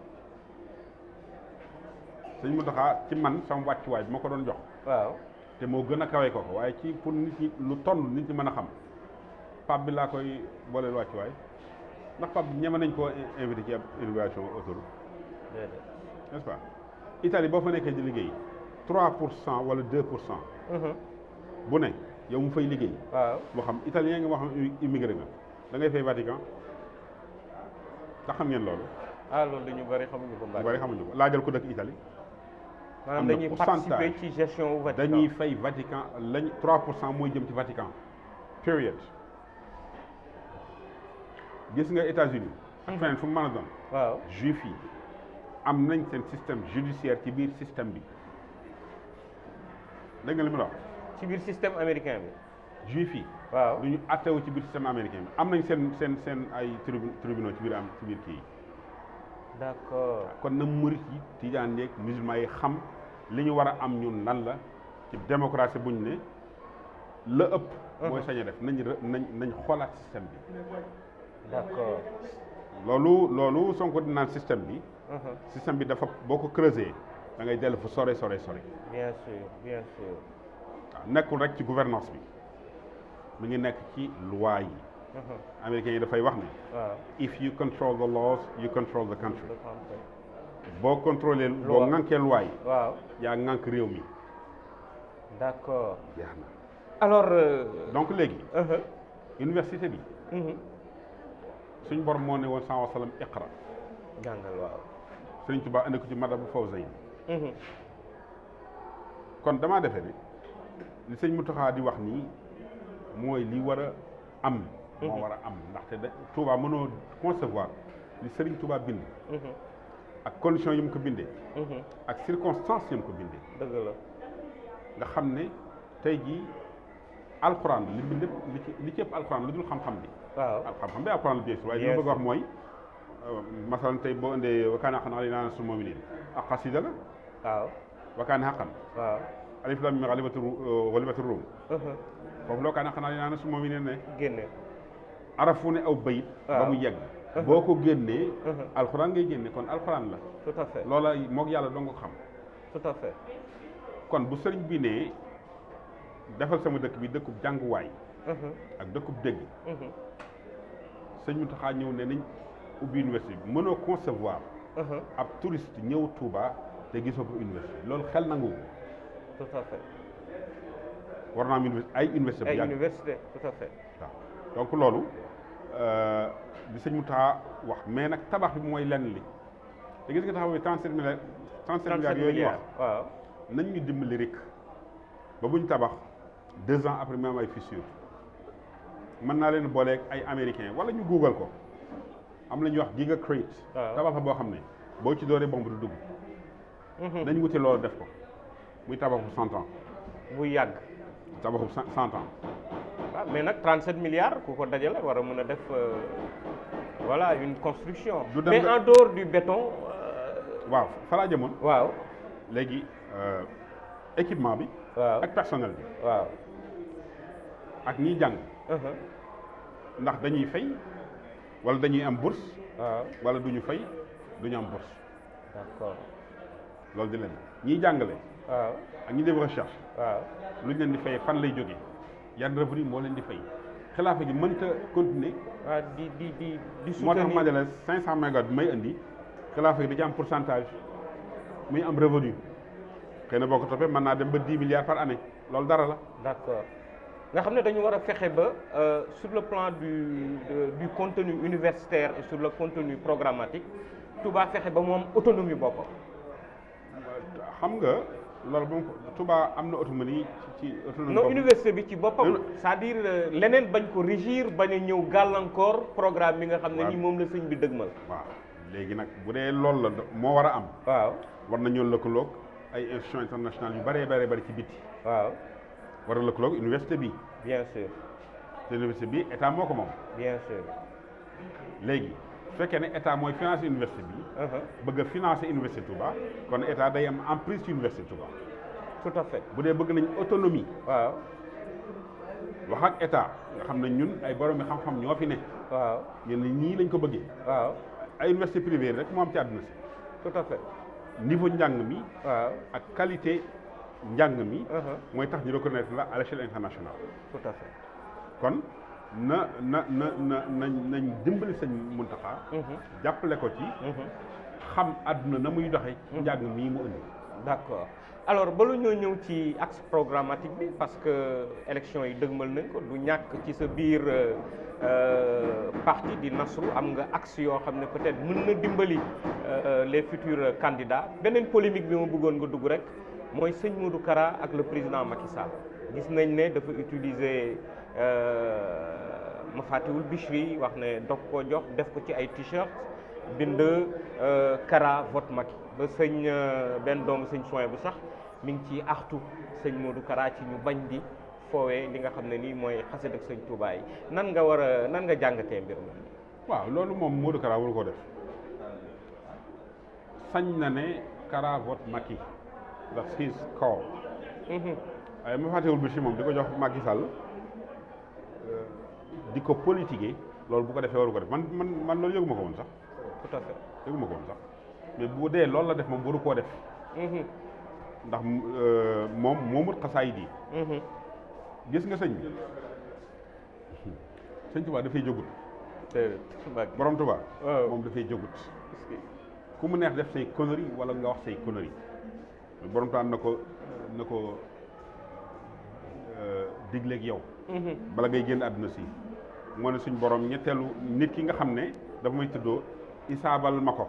sëñ Mountakha ci man sama wàccuwaay bi ma ko doon jox. waaw te moo gën a kawe ko waaye ci pour nit ñi lu tonn nit ñi mën a xam Pape bi laa koy booleel wàccuwaay ndax Pape bi ñeme nañ koo invité ci ab inauguration autoroute. n'est-ce pas Italie boo fa nekkee di liggéey 3% wala 2%. bu ne yow mu fay liggéey. waaw moo xam italien nga moo xam immigré nga da ngay fay Vatican te xam ngeen loolu. loolu dañu bari xamuñu ko. ñu bari xamuñu ko laajal ko dëkk Italie. maanaam dañuy participer ci gestion wu Vatican dañuy fay Vatican lañ 3% mooy jëm ci Vatican. période gis nga États-Unis ak feneen fu mu mën a doon. waaw juif yi am nañ seen système judiciaire ci biir système bi dégg nga li mu la wax. ci biir système américain bi. juif yi. waaw du ñu attewu ci biir système américain bi am nañ seen ay tribunaux ci biir kii yi. d'accord kon na murit yi tijaan yeeg musulman yi xam li ñu war a am ñun lan la ci démocratie buñ ne la ëpp. mooy sañ a def nañ xoolaat système bi. d'accord loolu Sonko di naan système bi. système bi dafa boo ko creuser da ngay dellu fu sore. bien sûr. waaw nekkul rek ci gouvernance bi mi ngi nekk ci loi yi. américains yi dafay wax ne. waaw if you control the laws you control the country. boo contrôler boo ŋànkee loi yi. waaw yaa ŋànk réew mi. d'accord. jeex na alors. donc léegi. université bi. suñ borom moo ne woon sallallahu alayhi wa sallam iqra. jàngal waaw. Sëriñ Tuubaa indi ko ci Madabu Fawzayni. kon damaa defee ne li sëñ Mountakha di wax nii mooy li war a am. moo war a am ndaxte Touba mënoo concevoir li Sëriñ Tuubaa bind. ak conditions yi mu ko bindee. ak circonstances yi mu ko bindee. dëgg la nga xam ne tey jii alxuraan li ci ëpp alxuraan lu dul xam-xam bi. waaw xam-xam bi alxuraan la bien sûr waaye li ma bëgg wax mooy masalan tey boo indee wakaana xaqan alaynaa nasrul mu'miniin ak xasida la waaw wakaana xaqan waaw alif laam miim ghalibatu ruum foofu la wakaana xaqan alaynaa nasrul mu'miniin ne génne arafu ne aw bayit ba mu yegg boo ko génnee alxuraan ngay génne kon alxuraan la tout à fait loola moog yàlla doo nga ko xam tout à fait kon bu sëriñ bi ne defal sama dëkk bi dëkkub jànguwaay ak dëkkub dégg sëñ Mountakha ñëw ne nañ ubbi université bi mënoo concevoir ab touriste ñëw Touba te gisoo ko université loolu xel nangu tout à fait war naa am ay université bu ay yàgg université tout à fait waaw donc loolu di sëñ Mountakha wax mais nag tabax bi mooy lenn li te gis nga taxaw bi 37 milliards yooyu ñu wax waaw nañ ñu dimbali rek ba buñ tabax 2 ans après même ay fissure mën naa leen booleeg ay américain wala ñu google ko am la ñuy wax giga crate tabax fa boo xam ne boo ci dooree bomb du dugg dañ wuti loolu def ko muy tabaxu 100 ans bu yàgg tabaxu 100 ans waaw mais nag 37 milliards ku ko dajale war a mën a def voilà une construction mais en dehors du béton waaw fa laa jëmoon waaw léegi équipement bi waaw ak personnel bi waaw ak ñiy jàng ndax dañuy fay wala dañuy am bourse waaw wala duñu fay duñu am bourse d'accord loolu di leen ñiy jàngale waaw ak ñi def recherche waaw lu ñu leen di fay fan lay jógee yan revenu moo leen di fay xilaafa gi mënta continuer waaw di moo tax soutenir ma ne la 500 mégas bi may indi xilaafa gi da ci am pourcentage muy am revenu xëy na boo ko toppee mën naa dem ba 10 milliards par année loolu dara la d'accord nga xam ne dañu war a fexe ba sur le plan du contenu universitaire et sur le contenu programmatique Touba fexe ba mu am autonomie boppam. xam nga loolu moom Touba am na autonomie ci autonomie non université bi ci boppam c'est-à-dire leneen bañ ko régir bañ a ñëw gàllankoor programme bi nga xam ne ni moom la sëñ bi dëgmal. waaw léegi nag bu dee loolu la moo war a am. waaw war nañoo lëkkaloog ay institutions internationales yu bëree bëri ci biti. waaw war a lëkkaloog université bi. bien sûr. te université bi état moo ko moom. bien sûr. léegi su fekkee ne état mooy financer université bi. bëgg a financer université Touba kon état day am emprise ci université Touba. tout à fait. bu dee bëgg nañ autonomie. waaw. wax ak état nga xam ne ñun ay borom xam-xam ñoo fi ne. waaw ñun ñii lañ ko bëggee. waaw. ay université privée rek moo am ci àdduna si. tout à fait. niveau njàng mi. waaw ak qualité njàng mi. mooy tax ñu reconnaître la à l'échelle internationale. tout à fait. kon nañ dimbali sëñ Mountakha. jàppale ko ci. xam àdduna na muy doxe ci njàng mii mu indi. d'accord alors bala ñoo ñëw ci axe programmatique bi parce que élection yi dëgmal nañ ko du ñàkk ci sa biir parti di Nasru am nga axe yoo xam ne peut-être mën na dimbali les futurs candidats beneen polémique bi ma bëggoon nga dugg rek mooy sëñ Modou Kara ak le président Macky Sall gis nañ ne dafa utiliser Mafatihul Bichri wax ne dog koo jox def ko ci ay t-shirt bind Kara vote Macky ba sëñ benn doomu sëñ soin bu sax mi ngi ci axtu sëñ Modou Kara ci ñu bañ di foowee li nga xam ne nii mooy xasida ak sëñ Touba yi nan nga jàngatee mbir mi. waaw loolu moom Modou Kara waru ko def sañ na ne Kara vote Macky that's his call. waaye Mafatihul Bichri moom di ko jox Macky Sall di ko politiquer loolu bu ko defee waru ko def man loolu yëguma ko woon sax. tout à fait yëguma ko woon sax mais bu dee loolu la def moom waru koo def. ndax moom moomut xasaayid yi. gis nga sëñ bi sëñ Tuubaa dafay jógut. borom Tuubaa. moom dafay jógut. ku mu neex def say conneries wala nga wax say conneries. borom Tuubaa na ko digleeg yow. bala ngay génn àdduna si. moo ne suñ borom ñetteelu nit ki nga xam ne dafa may tuddoo isaabal ma ko.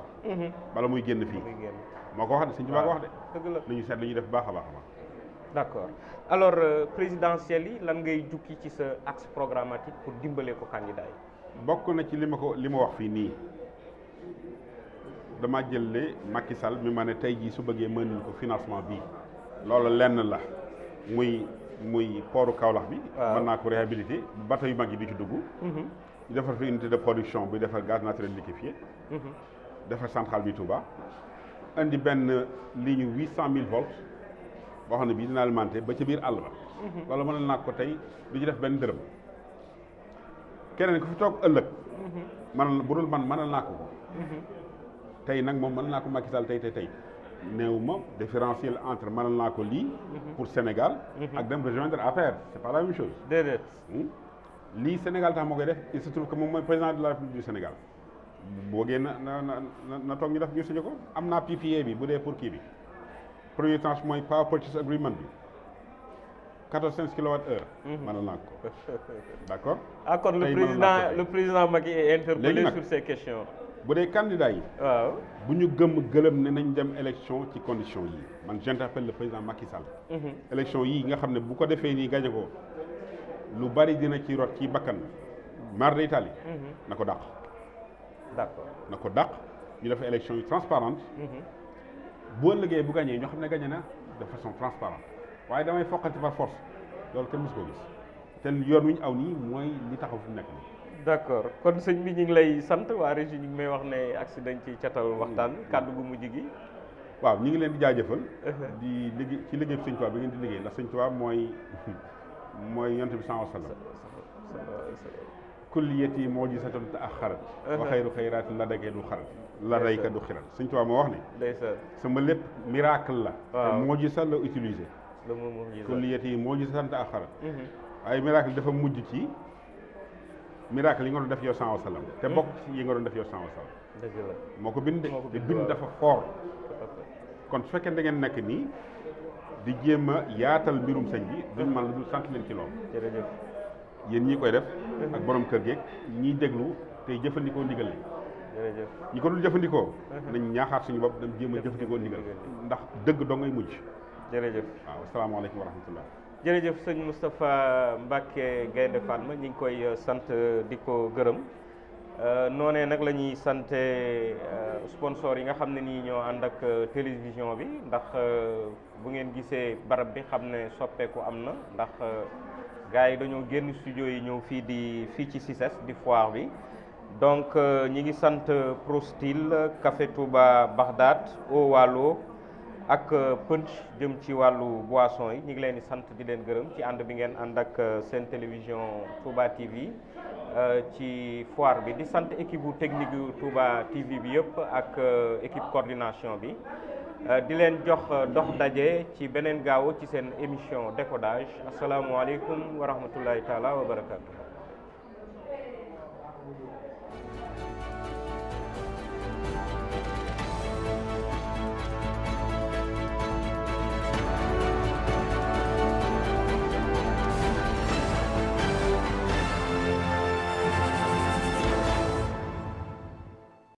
bala muy génn fii. moo ko wax de sëñ Tuubaa ko wax de. dëgg la nañu seet lu ñuy def baax a baax a baax. d'accord alors présidentielle yi lan ngay jukki ci sa axe programmatique pour dimbale ko candidat yi. bokk na ci li ma wax fii nii dama jël ne Macky Sall mi ma ne tey jii su bëggee mën nañ ko financement bii loolu lenn la muy pooru Kaolack bi. mën naa ko réhabiliter bateau yu mag yi di ci dugg. ñu defar fi unité de production buy defar gaz naturel liquéfié. defar centrale bi Touba. indi benn ligne 800 000 volts boo xam ne bii dina alimenté ba ci biir àll ba. wala mënal naa ko tey du ñu def benn dërëm. keneen ku fi toog ëllëg. man bu dul man mënal naa ko. tey nag moom mënal naa ko Macky Sall tey. néew ma différentiel entre mënal naa ko lii. pour Sénégal. ak dem rejoindre APR c'est pas la même chose. déedéet. lii Sénégal tax moo koy def il se trouve que moom mooy président de la République du Sénégal. boogee na toog ñu def ñu signé ko am naa PPA bi bu dee pour kii bi premier tranche mooy power purchase agreement bi 14 kilowattheure. mënal naa ko d'accord. ah kon le président Macky est interpellé sur ces questions. bu dee candidat yi. waaw bu ñu gëlëm ne nañ dem élection ci condition yi man j'interpelle le président Macky Sall. élection yii nga xam ne bu ko defee nii gañe ko lu bari dina ci rot ci bakkan mar d'Italie. na ko dàq. d'accord na ko dàq ñu def élection yu transparente. boo ëllëgee bu gañee ñoo xam ne gañe na de façon transparente waaye damay foqati par force loolu kenn mësu ko gis te yoon wi ñu aw nii mooy li taxaw fi mu nekk nii. d'accord kon sëñ bi ñu ngi lay sant waa régie ñu ngi may wax ne accident ci catal waxtaan kàddu gu mujj gi. waaw ñu ngi leen di jaajëfal. di liggéey ci liggéey Sëñ Tuubaa bi ngeen di liggéey ndax Sëñ Tuubaa mooy Yonent bi sallallahu alayhi wa sallam. kulliyati mu'jizatun ta'axxarat. wa xayru xayraatin ladayka du xarat. ladayka du xirat Sëñ Tuubaa moo wax ne. ndeysaan sama lépp miracle la. waaw mu'jiza la utilisé. la mu mu'jiza kulliyati mu'jizatun ta'axxarat. waaye miracle dafa mujj ci. miracle yi nga doon def yow sallallahu alayhi wa sallam te bokk yi nga doon def yow sallallahu alayhi wa sallam. dëgg la moo ko bind te bind dafa fort. kon su fekkee da ngeen nekk nii di jéem a yaatal mbirum sëñ bi duñ man la du sant leen ci loolu. jërëjëf yéen ñi koy def. ak borom kër geeg ñiy déglu tey jëfandikoo ndigal li. jërëjëf ñi ko dul jëfandikoo. nañ ñaaxaat suñu bopp dem jéem a jëfandikoo ndigal ndax dëgg doo ngay mujj. jërëjëf waaw asalaamaaleykum wa rahmatullah. jërëjëf sëñ Moustapha Mbacké Gaïndé Fatma ñi ngi koy sant di ko gërëm noonee nag la ñuy sante sponsor yi nga xam ne nii ñoo ànd ak télévision bi ndax bu ngeen gisee barab bi xam ne soppeeku am na ndax gars yi dañoo génn studio yi ñëw fii ci CICES di foire bi donc ñi ngi sant Prostil Café Touba Bagdad au Wallo ak Punch jëm ci wàllu boisson yi ñu ngi leen di sant di leen gërëm ci ànd bi ngeen ànd ak seen télévision Touba TV ci foire bi di sant équipe bu technique yu Touba TV bi yëpp ak équipe coordination bi di leen jox dox daje ci beneen gaaw ci seen émission décodage asalaamualeykum wa rahmatullahi taala wa barakatuh.